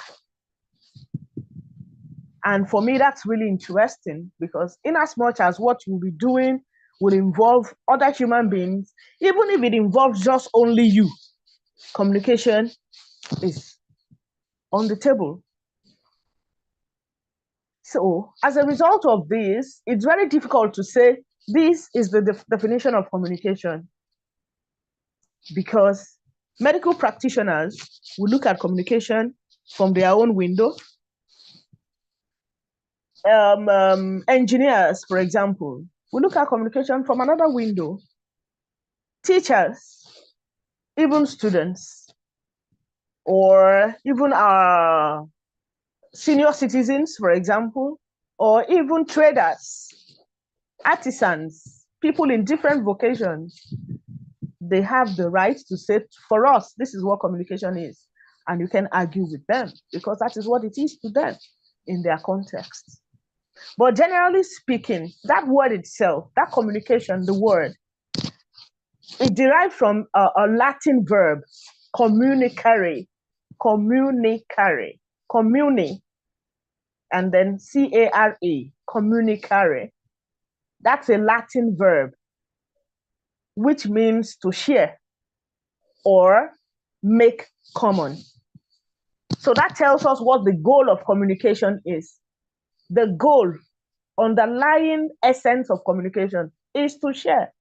And for me, that's really interesting, because in as much as what you'll be doing will involve other human beings, even if it involves just only you, communication is on the table. So as a result of this, it's very difficult to say this is the definition of communication, because medical practitioners will look at communication from their own window. Engineers, for example, will look at communication from another window. Teachers, even students, or even our senior citizens, for example, or even traders, artisans, people in different vocations, they have the right to say, for us, this is what communication is. And you can argue with them, because that is what it is to them in their context. But generally speaking, that word itself, that communication, the word, it derived from a Latin verb, communicare, communicare, communi, and then C-A-R-E, communicare. That's a Latin verb, which means to share or make common. So that tells us what the goal of communication is. The goal, underlying essence of communication, is to share,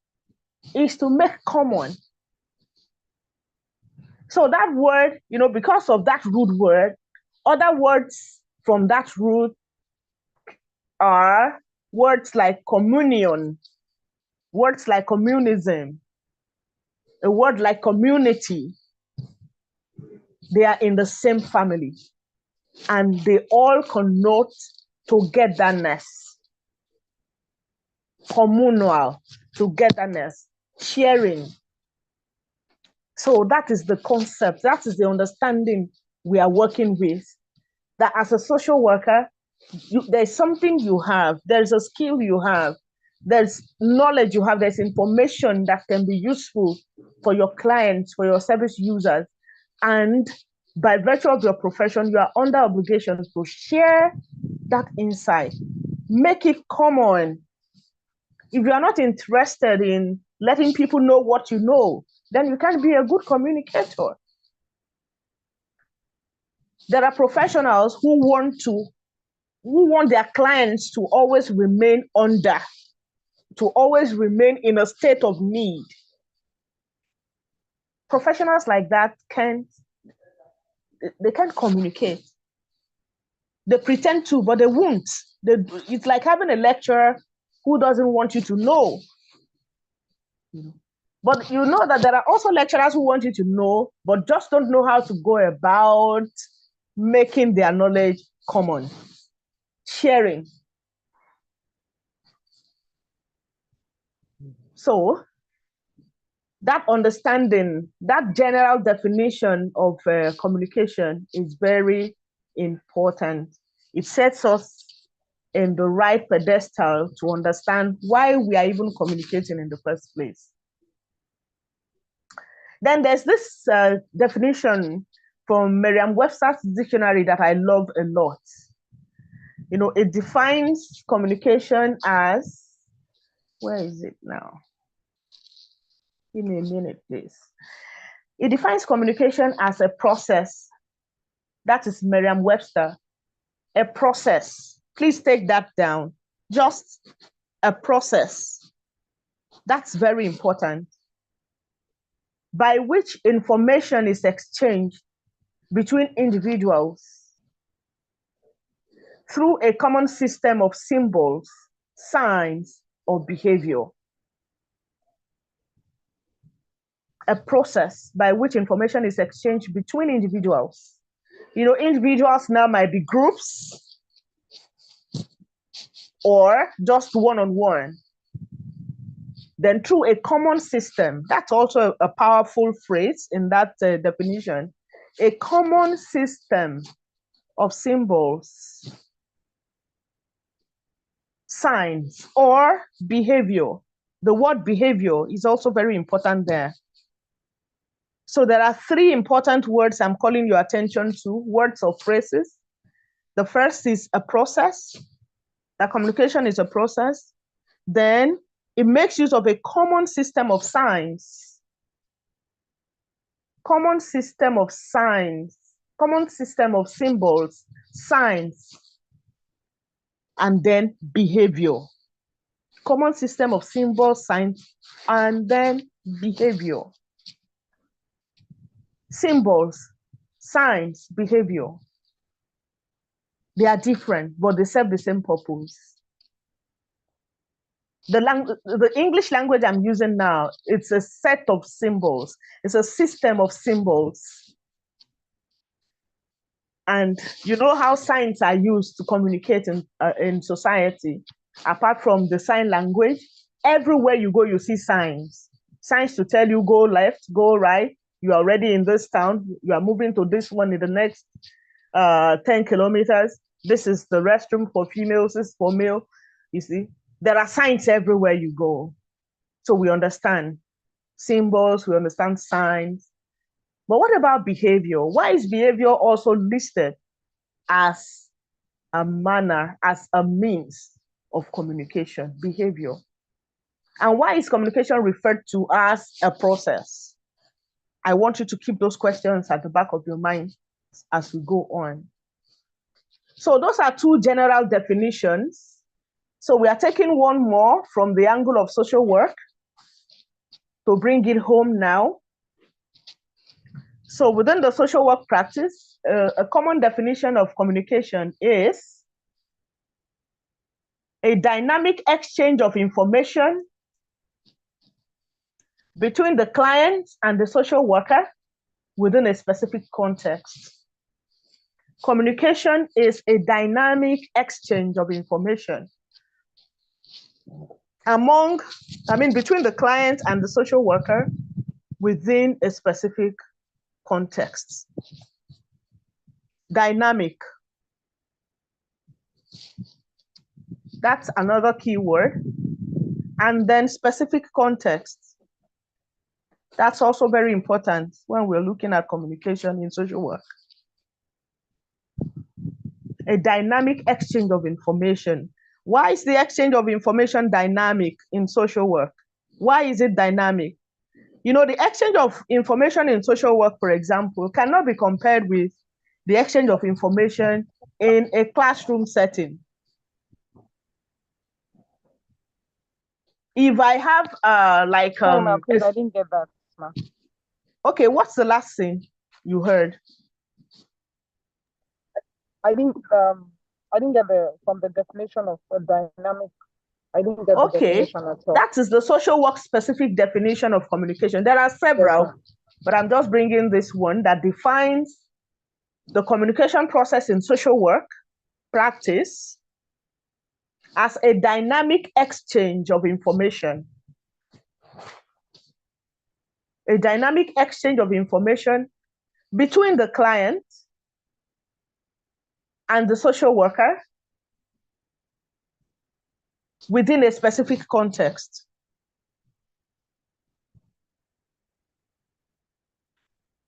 is to make common. So that word, you know, because of that root word, other words from that root are words like communion, words like communism, a word like community, they are in the same family and they all connote togetherness, communal togetherness, sharing. So that is the concept, that is the understanding we are working with, that as a social worker, there's something you have, there's a skill you have, there's knowledge you have, there's information that can be useful for your clients, for your service users. And by virtue of your profession, you are under obligation to share that insight, make it common. If you are not interested in letting people know what you know, then you can't be a good communicator. There are professionals who want their clients to always remain under, to always remain in a state of need. Professionals like that can't communicate. They pretend to, but they won't. It's like having a lecturer who doesn't want you to know. But you know that there are also lecturers who want you to know, but just don't know how to go about making their knowledge common, sharing. So that understanding, that general definition of communication is very important. It sets us in the right pedestal to understand why we are even communicating in the first place. Then there's this definition from Merriam-Webster's dictionary that I love a lot. You know, it defines communication as, where is it now? Give me a minute, please. It defines communication as a process. That is Merriam-Webster, a process. Please take that down. Just a process. That's very important. By which information is exchanged between individuals through a common system of symbols, signs, or behavior. A process by which information is exchanged between individuals. You know, individuals now might be groups or just one-on-one. Then through a common system, that's also a powerful phrase in that definition, a common system of symbols, signs, or behavior. The word behavior is also very important there. So there are three important words I'm calling your attention to, words or phrases. The first is a process. That communication is a process. Then it makes use of a common system of signs. Common system of signs. Common system of symbols, signs, and then behavior. Common system of symbols, signs, and then behavior. Symbols, signs, behavior. They are different, but they serve the same purpose. The English language I'm using now, it's a set of symbols. It's a system of symbols. And you know how signs are used to communicate in society. Apart from the sign language, everywhere you go, you see signs. Signs to tell you go left, go right. You are already in this town. You are moving to this one in the next 10 kilometers. This is the restroom for females, this is for male. You see, there are signs everywhere you go. So we understand symbols, we understand signs. But what about behavior? Why is behavior also listed as a manner, as a means of communication, behavior? And why is communication referred to as a process? I want you to keep those questions at the back of your mind as we go on. So those are two general definitions. So we are taking one more from the angle of social work to bring it home now. So within the social work practice, a common definition of communication is a dynamic exchange of information between the client and the social worker within a specific context. Communication is a dynamic exchange of information between the client and the social worker within a specific context. Dynamic. That's another key word. And then specific context. That's also very important when we're looking at communication in social work. A dynamic exchange of information. Why is the exchange of information dynamic in social work? Why is it dynamic? The exchange of information in social work, for example, cannot be compared with the exchange of information in a classroom setting. If I have
Sorry, ma'am, please, I didn't get that, ma'am.
Okay, what's the last thing you heard?
I didn't get from the definition of a dynamic. I didn't get the definition at all.
That is the social work specific definition of communication. There are several, but I'm just bringing this one that defines the communication process in social work practice as a dynamic exchange of information. A dynamic exchange of information between the client and the social worker within a specific context.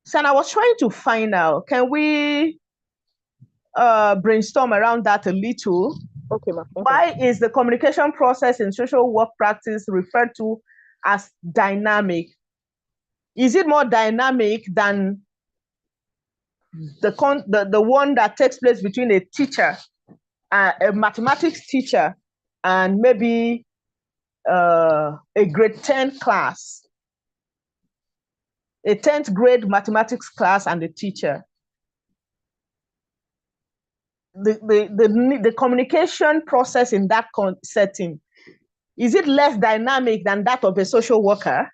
So I was trying to find out, can we brainstorm around that a little?
Okay, ma'am.
Why is the communication process in social work practice referred to as dynamic? Is it more dynamic than the one that takes place between a teacher, a mathematics teacher, and maybe a grade 10 class, a 10th grade mathematics class and a teacher? The communication process in that setting, is it less dynamic than that of a social worker?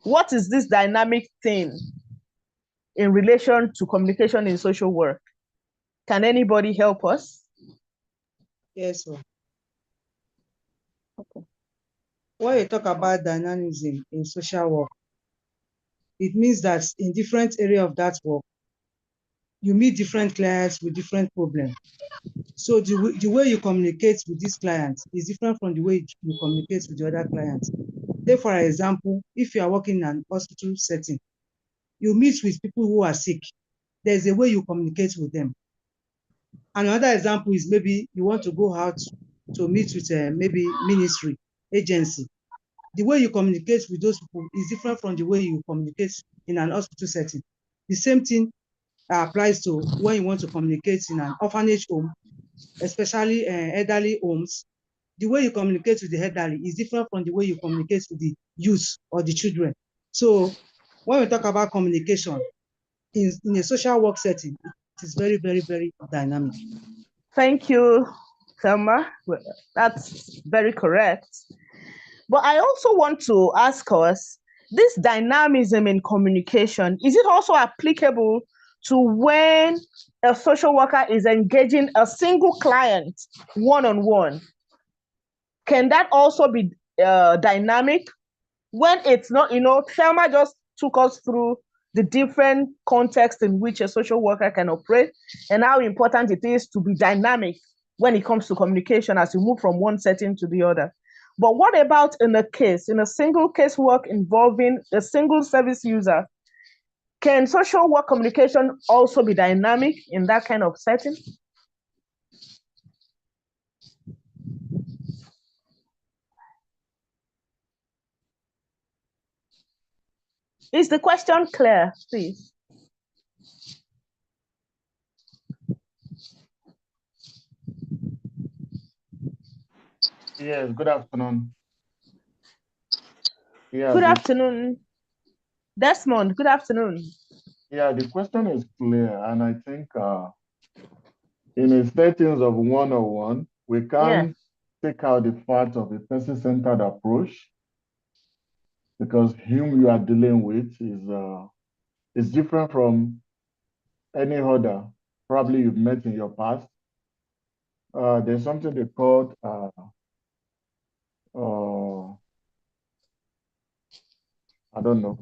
What is this dynamic thing in relation to communication in social work? Can anybody help us?
Yes, sir. Okay. When you talk about dynamism in social work, it means that in different areas of that work, you meet different clients with different problems. So the way you communicate with this client is different from the way you communicate with the other clients. Say, for example, if you are working in an hospital setting, you meet with people who are sick. There's a way you communicate with them. Another example is maybe you want to go out to meet with maybe ministry, agency. The way you communicate with those people is different from the way you communicate in an hospital setting. The same thing applies to when you want to communicate in an orphanage home, especially elderly homes. The way you communicate with the elderly is different from the way you communicate with the youth or the children. So when we talk about communication in a social work setting, it is very, very, very dynamic.
Thank you, Thelma. That's very correct. But I also want to ask us, this dynamism in communication, is it also applicable to when a social worker is engaging a single client one-on-one? Can that also be dynamic when it's not, Thelma just took us through the different contexts in which a social worker can operate and how important it is to be dynamic when it comes to communication as you move from one setting to the other. But what about in a single case work involving a single service user? Can social work communication also be dynamic in that kind of setting? Is the question clear, please?
Yes, good afternoon. Yeah,
good afternoon. Desmond, good afternoon.
Yeah, the question is clear, and I think in a settings of one-on-one, we can't take out the part of a person-centered approach because whom you are dealing with is It's different from any other probably you've met in your past. There's something they called I don't know.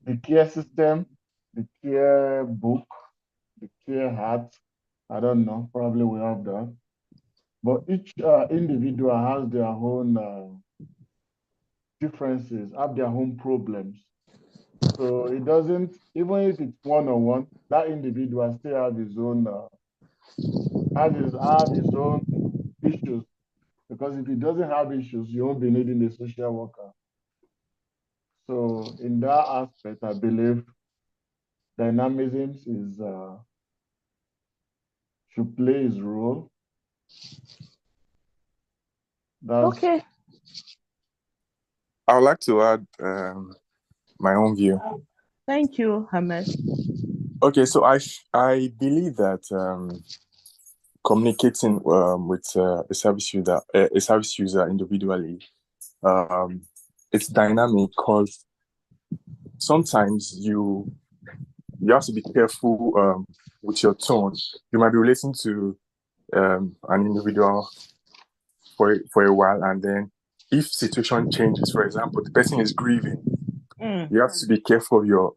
The care system, the care book, the care hat. I don't know. Probably we have that. But each individual has their own differences, have their own problems. So it doesn't, even if it's one-on-one, that individual still have his own issues. Because if he doesn't have issues, you won't be needing a social worker. So in that aspect, I believe dynamism should play his role.
Okay. I would like to add my own view.
Thank you, Hamed.
Okay, so I believe that communicating with a service user individually, it's dynamic because sometimes you have to be careful with your tone. You might be relating to an individual for a while, and then if situation changes, for example, the person is grieving, you have to be careful of your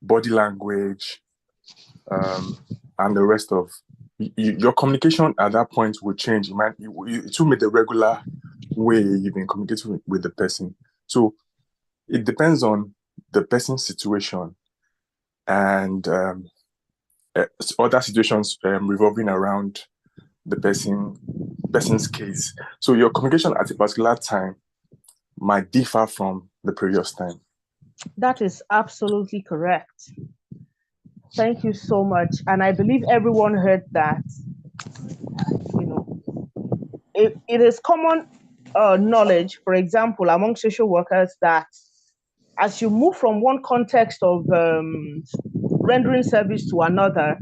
body language and the rest of your communication at that point will change. It will be the regular way you've been communicating with the person. So it depends on the person's situation and other situations revolving around the person's case. So your communication at a particular time might differ from the previous time.
That is absolutely correct. Thank you so much. And I believe everyone heard that. You know, it is common knowledge, for example, among social workers, that as you move from one context of rendering service to another,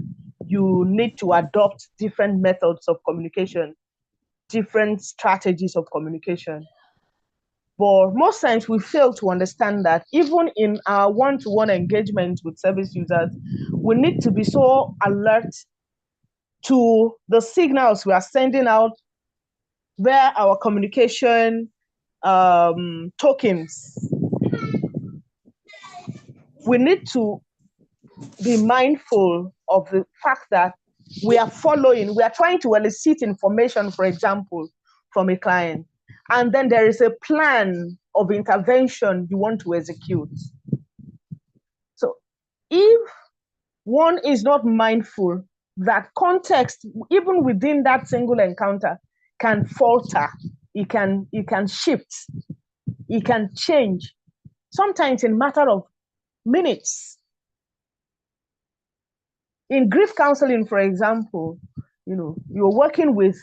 you need to adopt different methods of communication, different strategies of communication. But most times we fail to understand that even in our one-to-one engagement with service users, we need to be so alert to the signals we are sending out via our communication tokens. We need to be mindful of the fact that we are trying to elicit information, for example, from a client. And then there is a plan of intervention you want to execute. So if one is not mindful that context, even within that single encounter, can falter, it can shift, it can change, sometimes in a matter of minutes. In grief counseling, for example, you're working with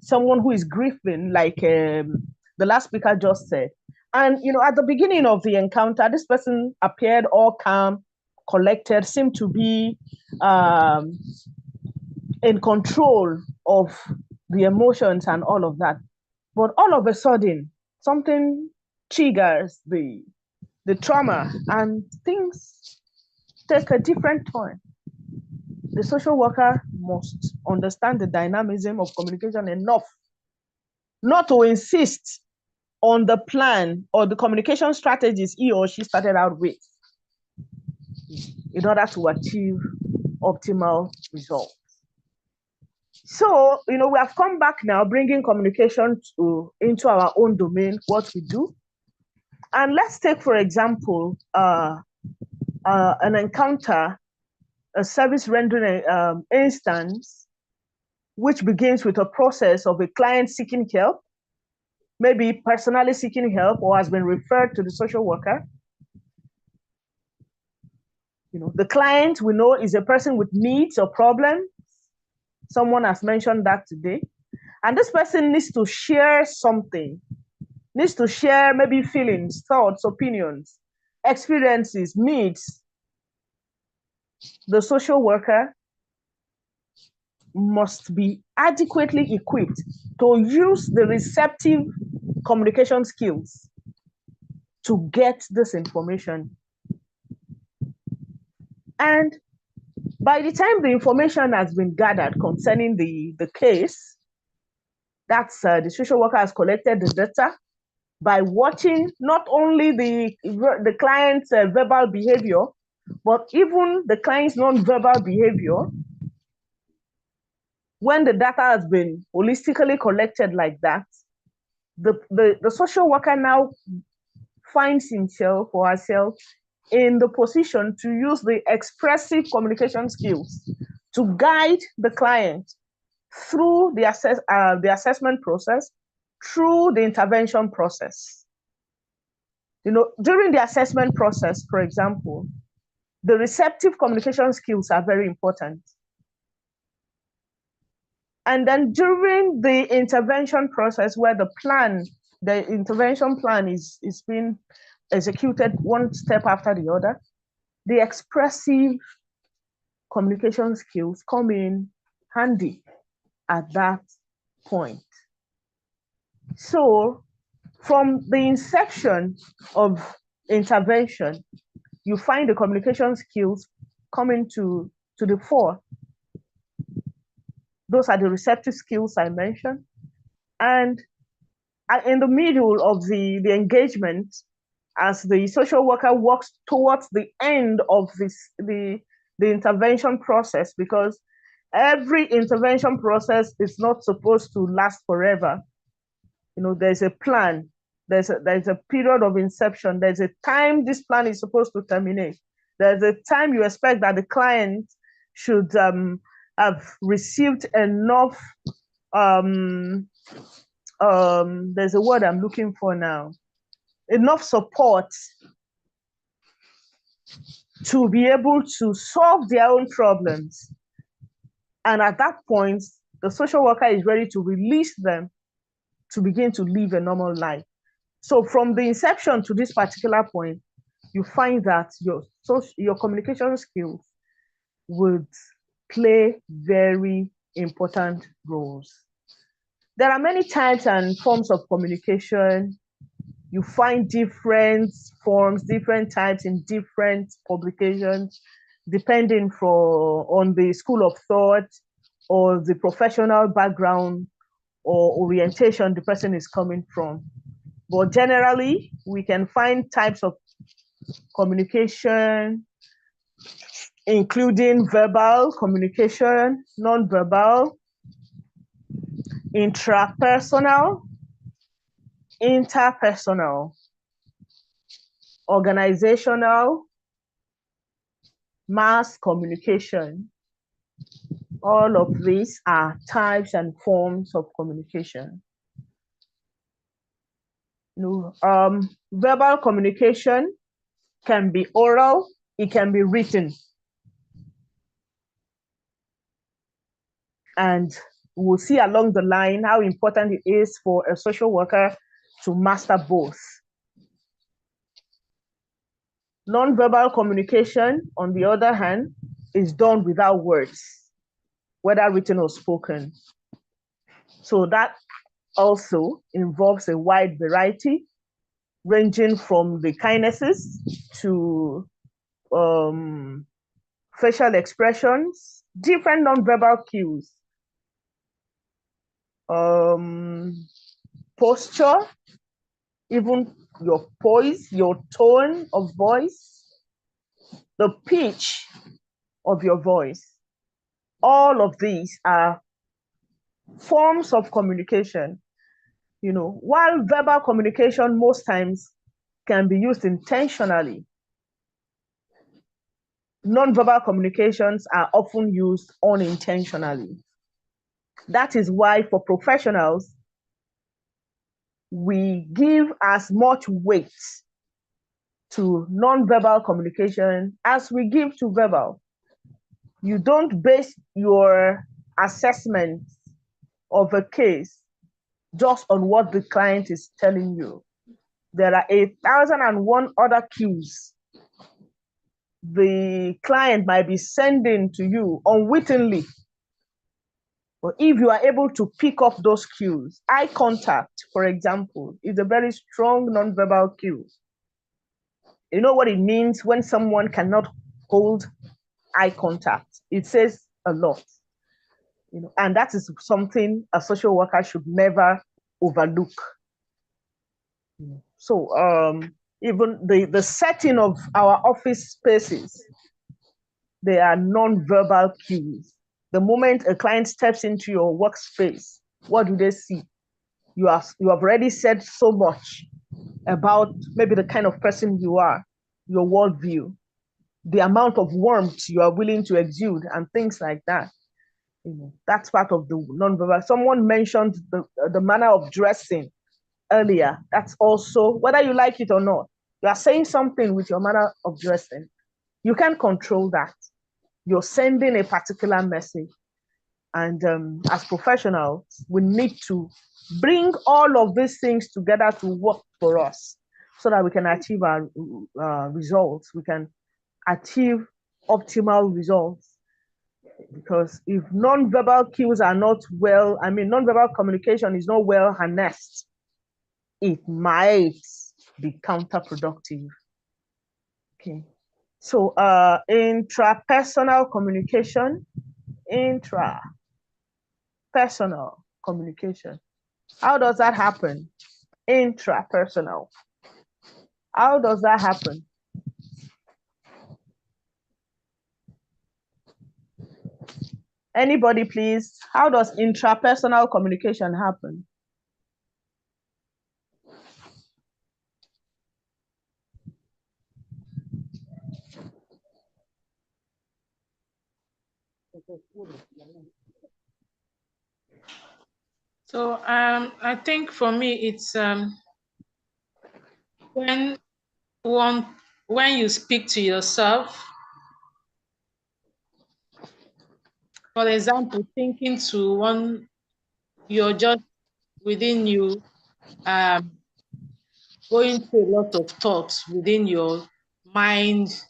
someone who is grieving, like the last speaker just said. And, at the beginning of the encounter, this person appeared all calm, collected, seemed to be in control of the emotions and all of that. But all of a sudden, something triggers the trauma and things take a different turn. The social worker must understand the dynamism of communication enough not to insist on the plan or the communication strategies he or she started out with in order to achieve optimal results. So, we have come back now, bringing communication into our own domain, what we do. And let's take, for example, an encounter, a service rendering instance, which begins with a process of a client seeking help, maybe personally seeking help or has been referred to the social worker. The client we know is a person with needs or problems. Someone has mentioned that today. And this person needs to share something, needs to share maybe feelings, thoughts, opinions, experiences, needs. The social worker must be adequately equipped to use the receptive communication skills to get this information. And by the time the information has been gathered concerning the case, that's the social worker has collected the data by watching not only the client's verbal behavior, but even the client's non-verbal behavior. When the data has been holistically collected like that, the social worker now finds himself or herself in the position to use the expressive communication skills to guide the client through the assessment process, through the intervention process. During the assessment process, for example, the receptive communication skills are very important. And then during the intervention process, where the intervention plan is being executed one step after the other, the expressive communication skills come in handy at that point. So from the inception of intervention, you find the communication skills coming to the fore. Those are the receptive skills I mentioned. And in the middle of the engagement, as the social worker works towards the end of the intervention process, because every intervention process is not supposed to last forever. There's a plan, there's a period of inception, there's a time this plan is supposed to terminate. There's a time you expect that the client should have received enough, there's a word I'm looking for now, enough support to be able to solve their own problems. And at that point, the social worker is ready to release them to begin to live a normal life. So from the inception to this particular point, you find that your communication skills would play very important roles. There are many types and forms of communication. You find different forms, different types in different publications, depending on the school of thought or the professional background or orientation the person is coming from. But generally, we can find types of communication, including verbal communication, non-verbal, intrapersonal, interpersonal, organizational, mass communication. All of these are types and forms of communication. Verbal communication can be oral, it can be written. And we'll see along the line how important it is for a social worker to master both. Non-verbal communication, on the other hand, is done without words, whether written or spoken. So that also involves a wide variety, ranging from the kindnesses to facial expressions, different non-verbal cues, posture, even your poise, your tone of voice, the pitch of your voice. All of these are forms of communication. While verbal communication most times can be used intentionally, non-verbal communications are often used unintentionally. That is why for professionals, we give as much weight to non-verbal communication as we give to verbal. You don't base your assessment of a case just on what the client is telling you. There are 1,001 other cues the client might be sending to you unwittingly. But if you are able to pick up those cues, eye contact, for example, is a very strong non-verbal cue. You know what it means when someone cannot hold eye contact? It says a lot. And that is something a social worker should never overlook. So even the setting of our office spaces, they are non-verbal cues. The moment a client steps into your workspace, what do they see? You have already said so much about maybe the kind of person you are, your worldview, the amount of warmth you are willing to exude, and things like that. That's part of the non-verbal. Someone mentioned the manner of dressing earlier. That's also, whether you like it or not, you are saying something with your manner of dressing. You can't control that. You're sending a particular message. And as professionals, we need to bring all of these things together to work for us so that we can achieve our results. We can achieve optimal results. Because if non-verbal cues are not well, non-verbal communication is not well harnessed, it might be counterproductive. Okay. So intrapersonal communication, intrapersonal communication. How does that happen? Intrapersonal. How does that happen? Anybody, please? How does intrapersonal communication happen?
So I think for me, it's when you speak to yourself. For example, thinking to one, you're just within you, going through a lot of thoughts within your mind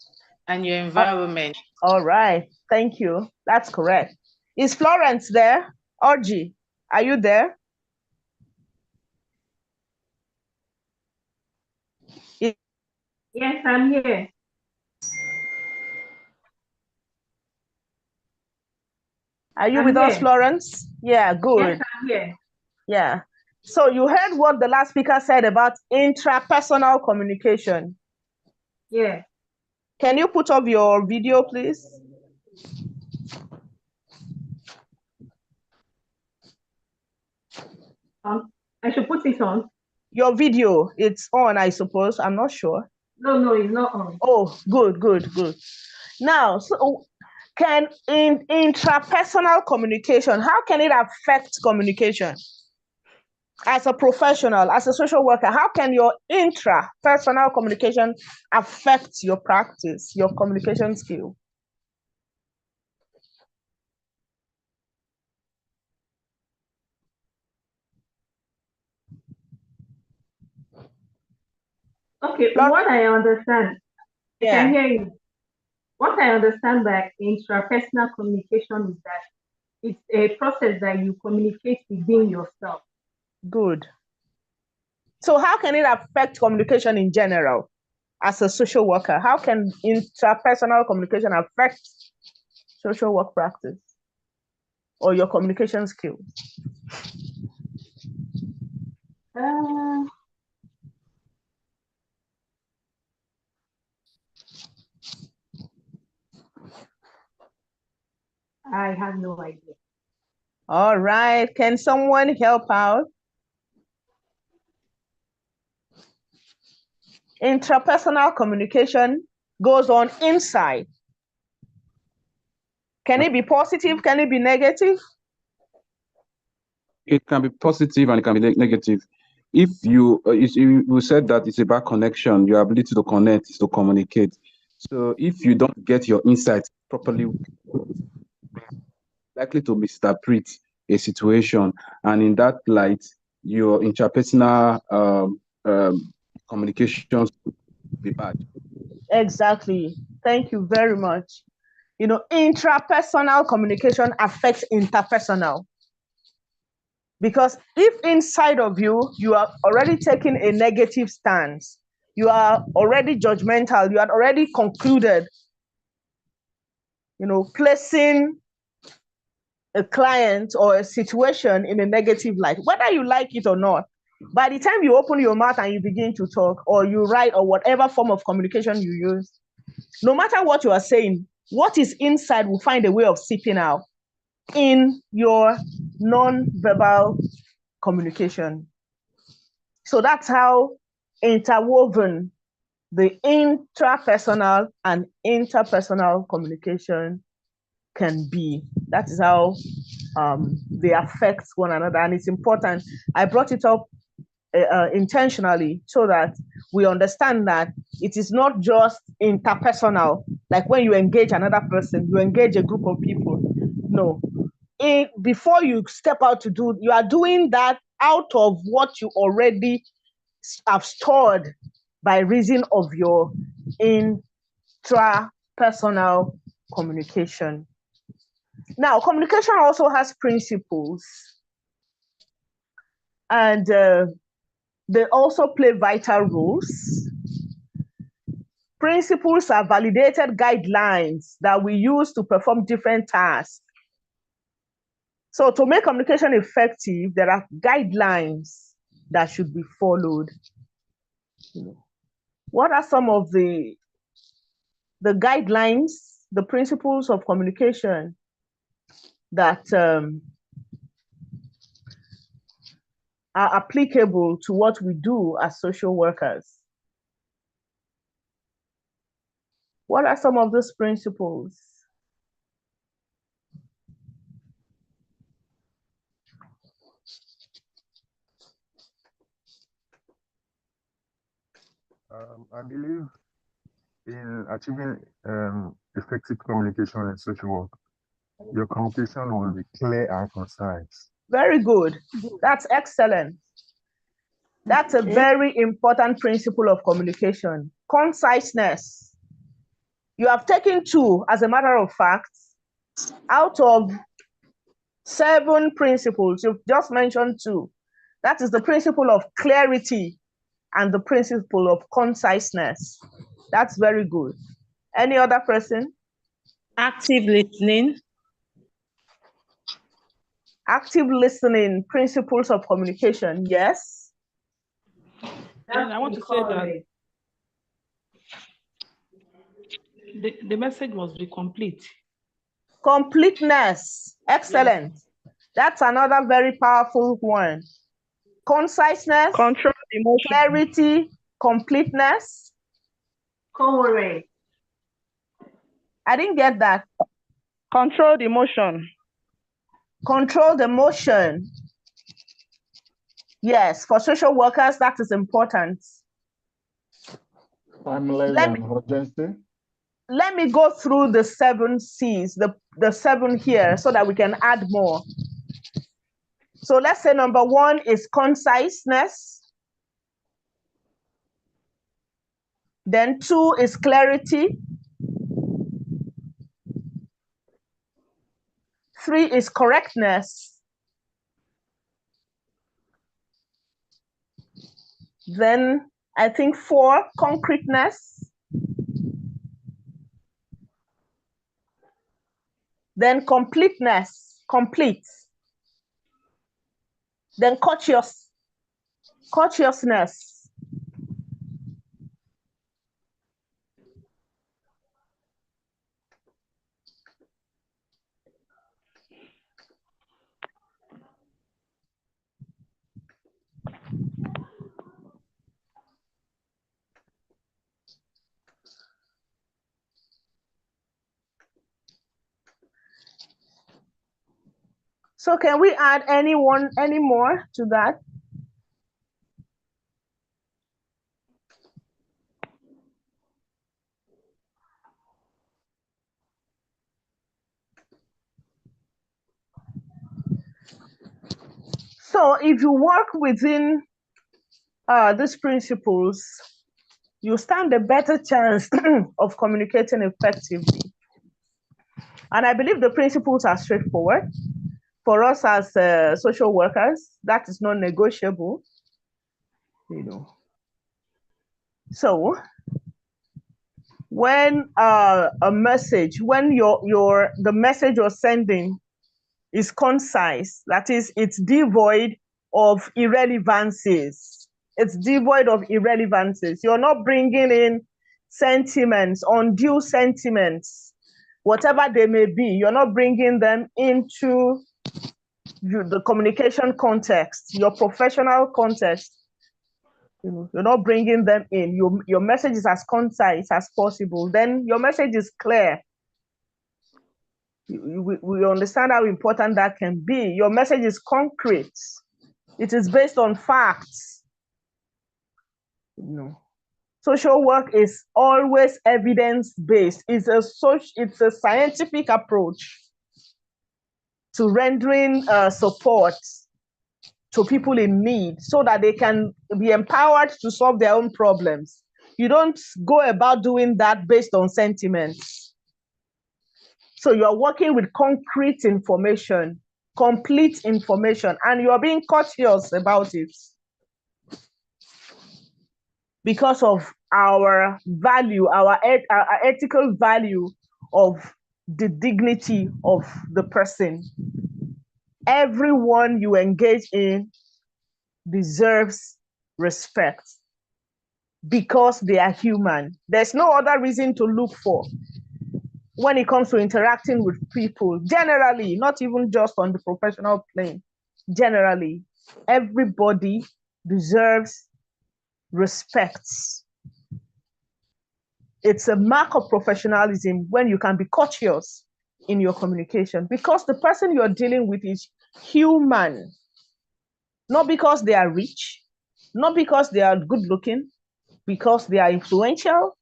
and your environment.
All right, thank you. That's correct. Is Florence there? Orji, are you there?
Yes, I'm here.
Are you with us, Florence? Yeah, good.
Yes, I'm here.
Yeah. So you heard what the last speaker said about intrapersonal communication.
Yeah.
Can you put up your video, please?
I should put it on.
Your video, it's on, I suppose. I'm not sure.
No, it's not on.
Oh, good. Now, so can intrapersonal communication, how can it affect communication? As a professional, as a social worker, how can your intrapersonal communication affect your practice, your communication skill?
Okay, what I understand, I can hear you. What I understand by intrapersonal communication is that it's a process that you communicate within yourself.
Good. So how can it affect communication in general as a social worker? How can intrapersonal communication affect social work practice or your communication skills?
I have no idea.
All right, can someone help out? Intrapersonal communication goes on inside. Can it be positive? Can it be negative?
It can be positive and it can be negative. If you said that it's about connection, your ability to connect is to communicate. So if you don't get your insights properly, likely to misinterpret a situation, and in that light, your interpersonal communications will be bad.
Exactly. Thank you very much. Intrapersonal communication affects interpersonal. Because if inside of you, you are already taking a negative stance, you are already judgmental. You had already concluded, placing a client or a situation in a negative light, whether you like it or not. By the time you open your mouth and you begin to talk, or you write, or whatever form of communication you use, no matter what you are saying, what is inside will find a way of seeping out in your non-verbal communication. So that's how interwoven the intrapersonal and interpersonal communication can be. That is how they affect one another. And it's important. I brought it up intentionally so that we understand that it is not just interpersonal, like when you engage another person, you engage a group of people. No. Before you step out to do, you are doing that out of what you already have stored by reason of your intrapersonal communication. Now, communication also has principles, and they also play vital roles. Principles are validated guidelines that we use to perform different tasks. So to make communication effective, there are guidelines that should be followed. What are some of the guidelines, the principles of communication that are applicable to what we do as social workers? What are some of those principles?
I believe in achieving effective communication in social work, your communication will be clear and concise.
Very good. That's excellent. That's a very important principle of communication. Conciseness. You have taken 2, as a matter of fact, out of 7 principles. You've just mentioned 2. That is the principle of clarity and the principle of conciseness. That's very good. Any other person?
Active listening.
Active listening, principles of communication, yes.
And I want to say that the message must be complete.
Completeness, excellent. Yes. That's another very powerful one. Conciseness,
Control emotion.
Clarity, completeness.
Correct.
I didn't get that.
Control the emotion.
Control the emotion. Yes, for social workers, that is important.
Timeless and urgency.
Let me go through the 7 C's, the 7 here, so that we can add more. So let's say number 1 is conciseness. Then 2 is clarity. 3 is correctness. Then I think 4, concreteness. Then completeness, complete. Then courteousness. So can we add any more to that? So if you work within these principles, you stand a better chance of communicating effectively. And I believe the principles are straightforward. For us as social workers, that is non-negotiable. So when a message, when the message you're sending is concise, that is, it's devoid of irrelevancies. It's devoid of irrelevancies. You're not bringing in sentiments, undue sentiments, whatever they may be. You're not bringing them into the communication context, your professional context. You're not bringing them in. Your message is as concise as possible. Then your message is clear. We understand how important that can be. Your message is concrete. It is based on facts. Social work is always evidence-based. It's a scientific approach to rendering support to people in need so that they can be empowered to solve their own problems. You don't go about doing that based on sentiments. So you're working with concrete information, complete information, and you're being courteous about it because of our value, our ethical value of the dignity of the person. Everyone you engage in deserves respect because they are human. There's no other reason to look for when it comes to interacting with people, generally, not even just on the professional plane. Generally, everybody deserves respect. It's a mark of professionalism when you can be courteous in your communication because the person you're dealing with is human. Not because they are rich, not because they are good looking, because they are influential.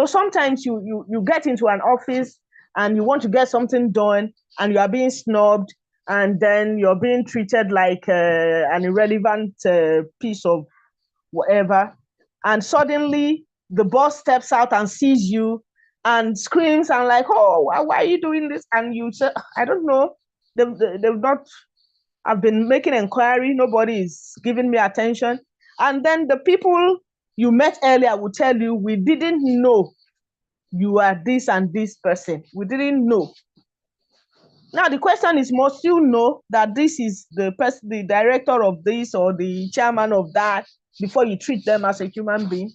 Sometimes you get into an office and you want to get something done and you are being snubbed and then you're being treated like an irrelevant piece of whatever. And suddenly the boss steps out and sees you and screams and like, oh, why are you doing this? And you say, I don't know. They've not, I've been making inquiry. Nobody is giving me attention. And then the people you met earlier will tell you, we didn't know you are this and this person. We didn't know. Now the question is, must you know that this is the person, the director of this or the chairman of that before you treat them as a human being?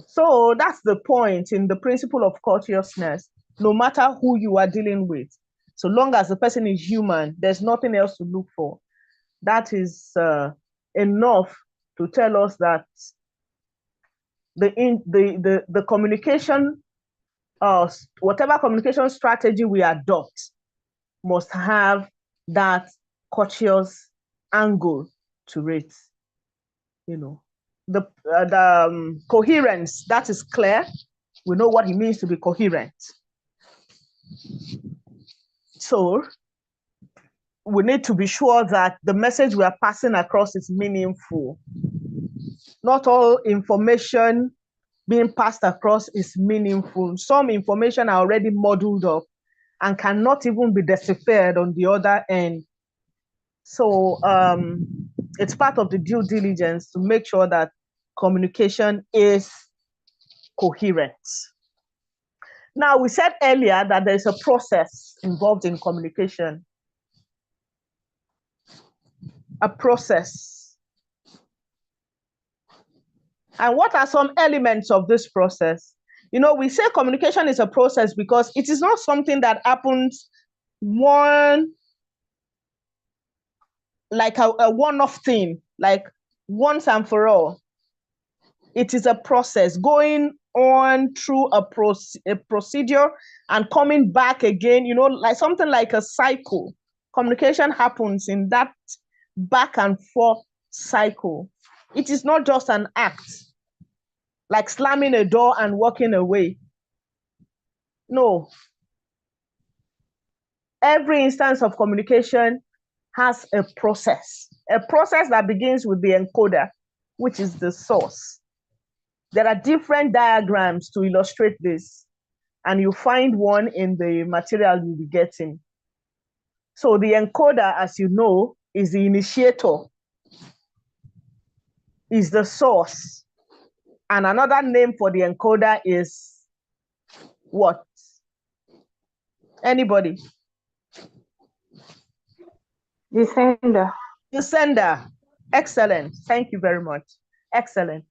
So that's the point in the principle of courteousness, no matter who you are dealing with. So long as the person is human, there's nothing else to look for. That is enough to tell us that the communication, whatever communication strategy we adopt must have that courteous angle to it. The coherence, that is clear. We know what it means to be coherent. So we need to be sure that the message we are passing across is meaningful. Not all information being passed across is meaningful. Some information are already muddled up and cannot even be deciphered on the other end. So it's part of the due diligence to make sure that communication is coherent. Now, we said earlier that there's a process involved in communication. A process. And what are some elements of this process? We say communication is a process because it is not something that happens like a one-off thing, like once and for all. It is a process going on through a procedure and coming back again, like something like a cycle. Communication happens in that back and forth cycle. It is not just an act, like slamming a door and walking away. No. Every instance of communication has a process that begins with the encoder, which is the source. There are different diagrams to illustrate this, and you find one in the material you'll be getting. So the encoder, as you know, is the initiator, is the source. And another name for the encoder is what? Anybody?
The sender.
The sender. Excellent. Thank you very much. Excellent.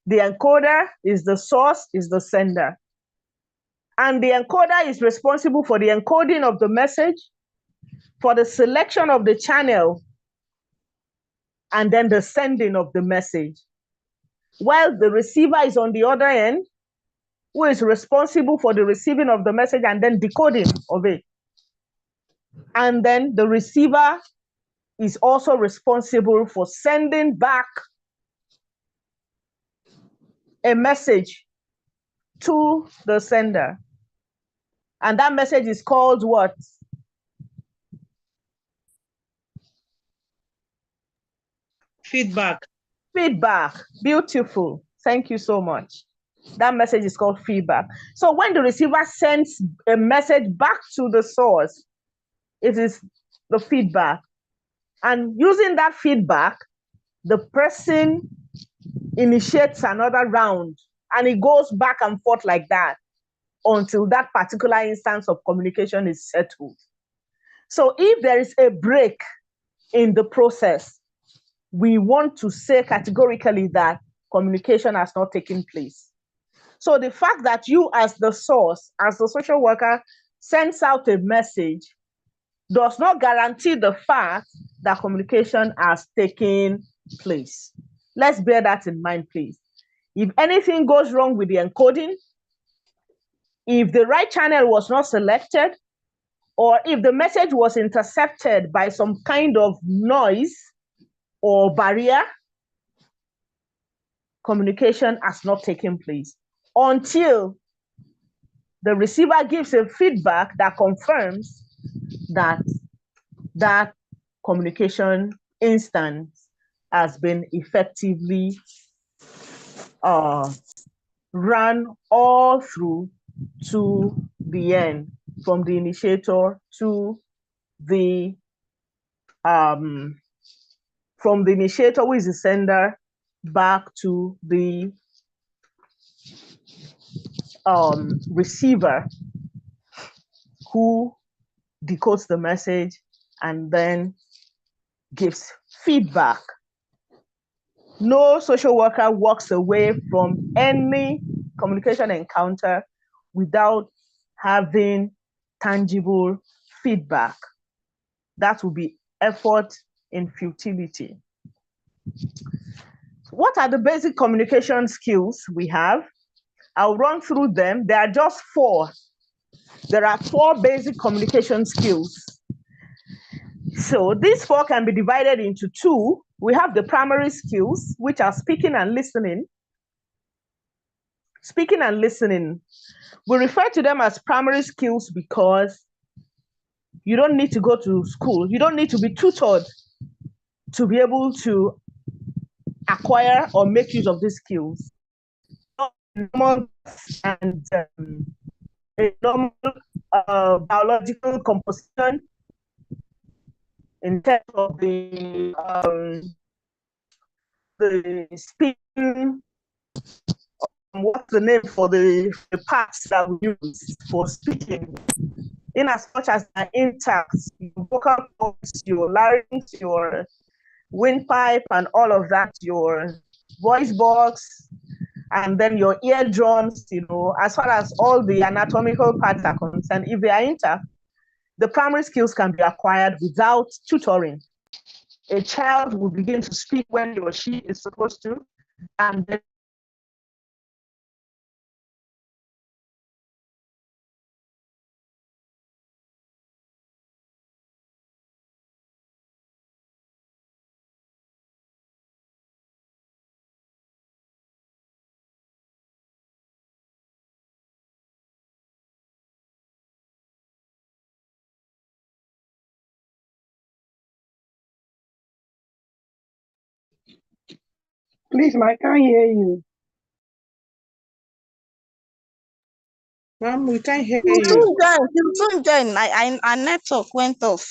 The encoder is the source, is the sender. And the encoder is responsible for the encoding of the message, for the selection of the channel, and then the sending of the message. While the receiver is on the other end, who is responsible for the receiving of the message and then decoding of it. And then the receiver is also responsible for sending back a message to the sender. And that message is called what?
Feedback.
Feedback. Beautiful. Thank you so much. That message is called feedback. So when the receiver sends a message back to the source, it is the feedback. And using that feedback, the person initiates another round, and it goes back and forth like that until that particular instance of communication is settled. So if there is a break in the process, we want to say categorically that communication has not taken place. So the fact that you as the source, as the social worker, sends out a message does not guarantee the fact that communication has taken place. Let's bear that in mind, please. If anything goes wrong with the encoding, if the right channel was not selected, or if the message was intercepted by some kind of noise or barrier, communication has not taken place until the receiver gives a feedback that confirms that that communication instance has been effectively run all through to the end, from the initiator to the from the initiator, who is the sender, back to the receiver, who decodes the message and then gives feedback. No social worker walks away from any communication encounter without having tangible feedback. That would be effort in futility. What are the basic communication skills we have? I'll run through them. There are just 4. There are 4 basic communication skills. So these 4 can be divided into 2. We have the primary skills, which are speaking and listening. Speaking and listening. We refer to them as primary skills because you don't need to go to school. You don't need to be tutored to be able to acquire or make use of these skills. Normal and a normal biological composition in terms of the speaking, what's the name for the parts that we use for speaking, in as much as they're intact, your vocal cords, your larynx, your windpipe, and all of that, your voice box, and then your eardrums, as far as all the anatomical parts are concerned, if they are intact, the primary skills can be acquired without tutoring. A child will begin to speak when he or she is supposed to, and then
Please, I can't hear you. Ma'am, we can't hear you.
You soon join. Our network went off.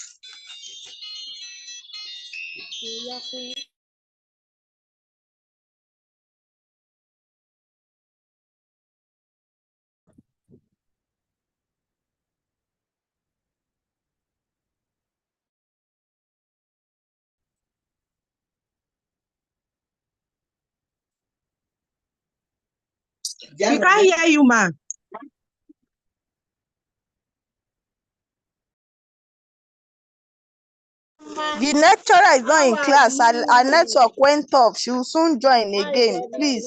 We can't hear you, ma. The lecturer is not in class. Our network went off. She will soon join again, please.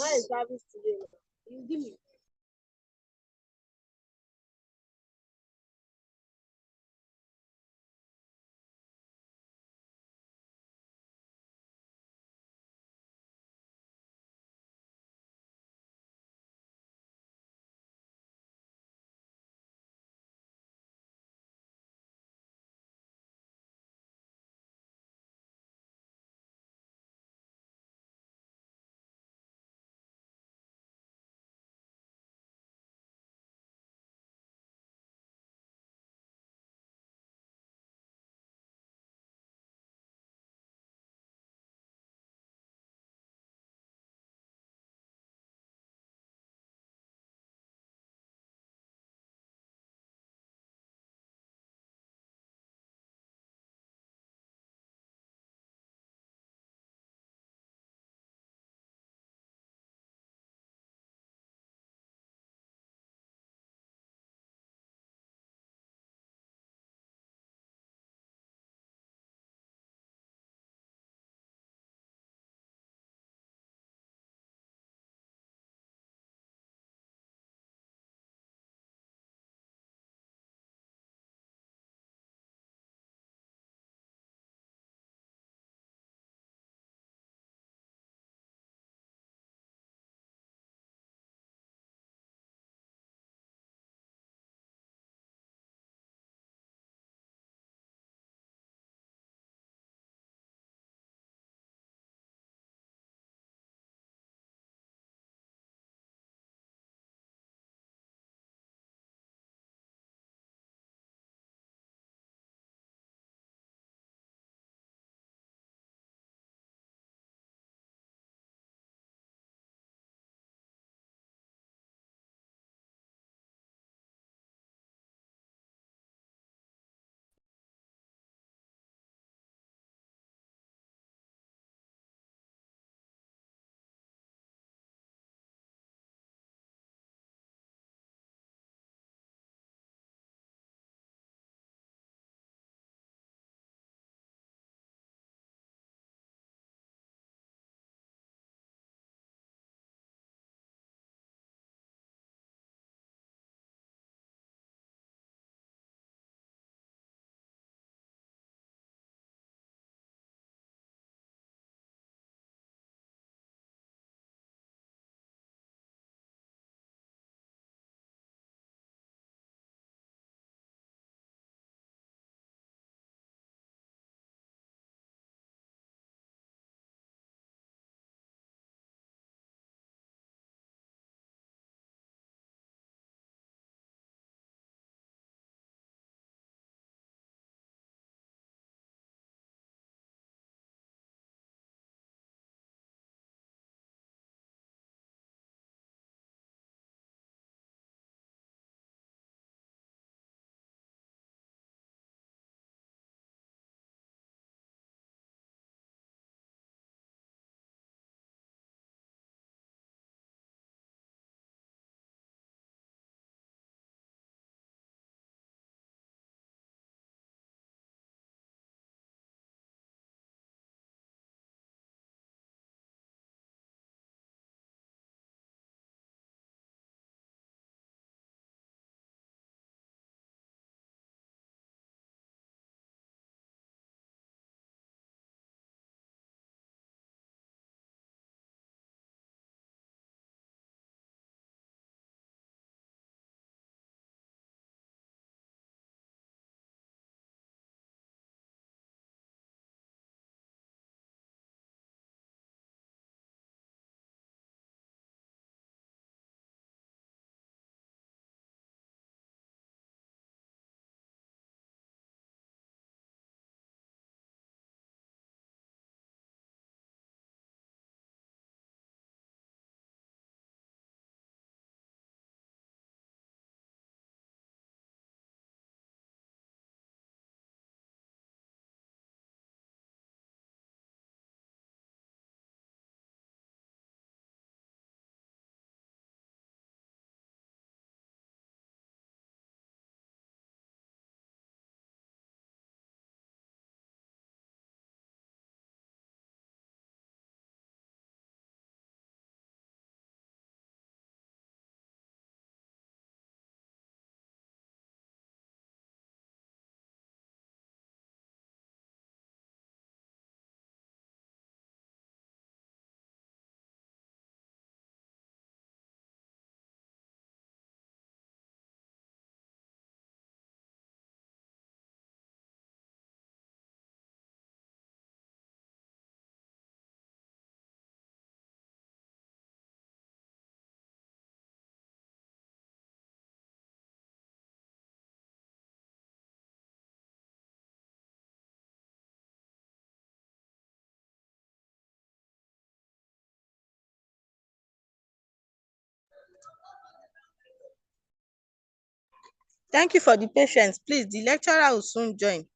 Thank you for the patience. Please, the lecturer will soon join.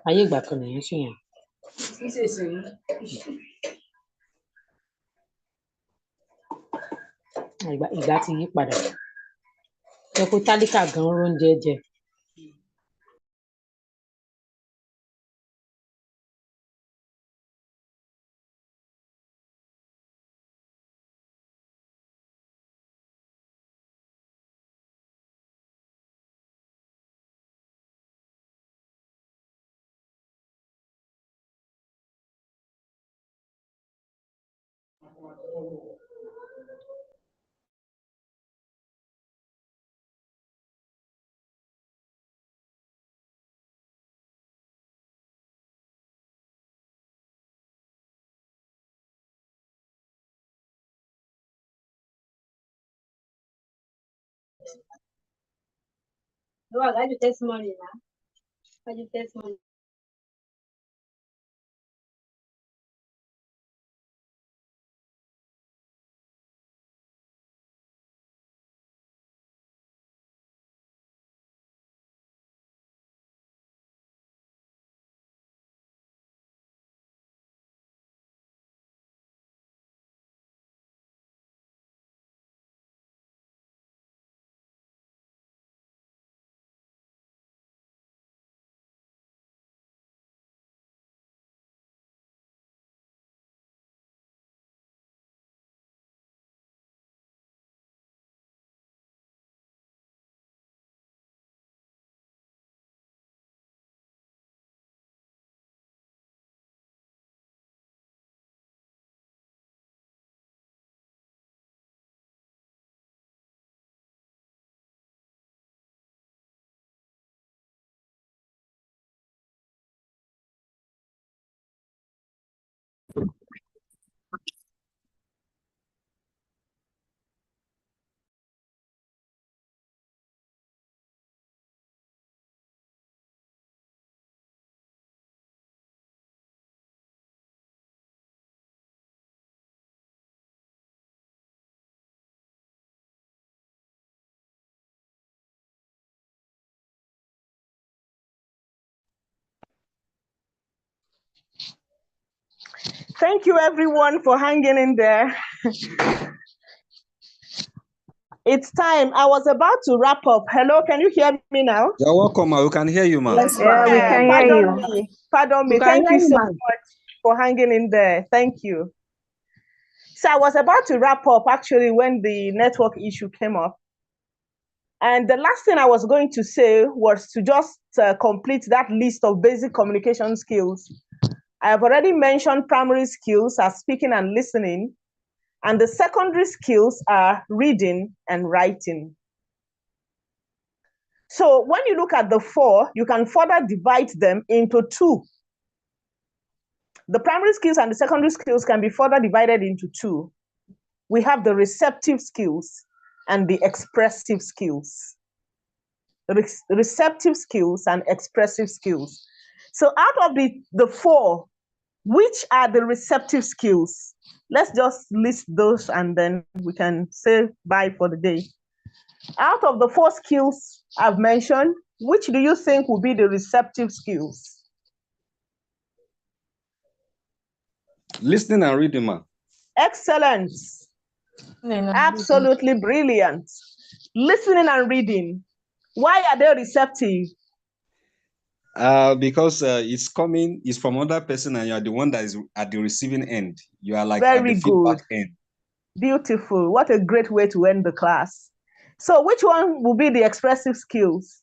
Ayé ìgbà kan nìyẹn ṣe yẹn. Ìgbà ti yí padà. Ẹ kó tálíkà gan oúnjẹ jẹ.
No, I got your testimony now. I got your testimony.
Thank you, everyone, for hanging in there. It's time. I was about to wrap up. Hello, can you hear me now?
You're welcome, ma. We can hear you, ma.
Yes,
Yeah, we can hear
pardon
you.
me. Pardon me.
We can
Thank
hear
you
you,
so
ma'am.
much for hanging in there. Thank you. So I was about to wrap up actually when the network issue came up. And the last thing I was going to say was to just complete that list of basic communication skills. I have already mentioned primary skills as speaking and listening, and the secondary skills are reading and writing. So when you look at the 4, you can further divide them into 2. The primary skills and the secondary skills can be further divided into 2. We have the receptive skills and the expressive skills. Receptive skills and expressive skills. So out of the 4, which are the receptive skills? Let's just list those and then we can say bye for the day. Out of the 4 skills I've mentioned, which do you think will be the receptive skills?
Listening and reading, ma.
Excellent. Absolutely brilliant. Listening and reading. Why are they receptive?
Because it's from another person and you are the one that is at the receiving end. You are like
Very
at the feedback
good.
end.
Beautiful. What a great way to end the class. So which one will be the expressive skills?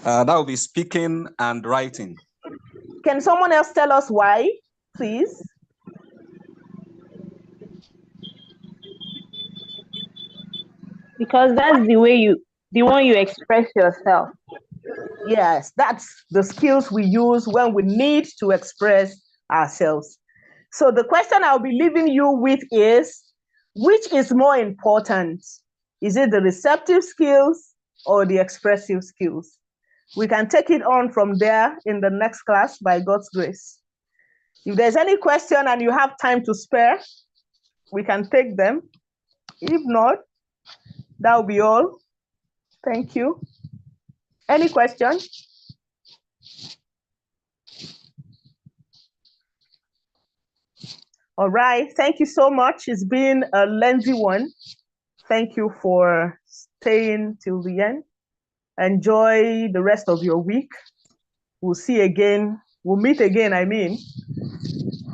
That will be speaking and writing.
Can someone else tell us why, please?
Because that's the one you express yourself.
Yes, that's the skills we use when we need to express ourselves. So the question I'll be leaving you with is, which is more important? Is it the receptive skills or the expressive skills? We can take it on from there in the next class by God's grace. If there's any question and you have time to spare, we can take them. If not, that'll be all. Thank you. Any questions? All right, thank you so much. It's been a lengthy one. Thank you for staying till the end. Enjoy the rest of your week. We'll see again. We'll meet again,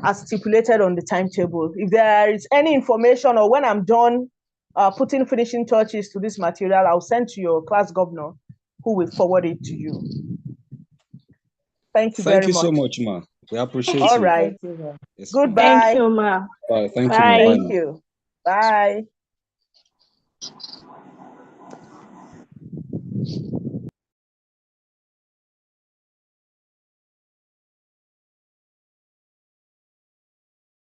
as stipulated on the timetable. If there is any information or when I'm done putting finishing touches to this material, I'll send to your class governor who will forward it to you. Thank you very much.
Thank you so much, ma. We appreciate you.
All right.
Yes,
Goodbye.
Thank you, ma.
Bye. Thank you, ma.
Bye.
Bye,
Thank
ma.
you. Bye.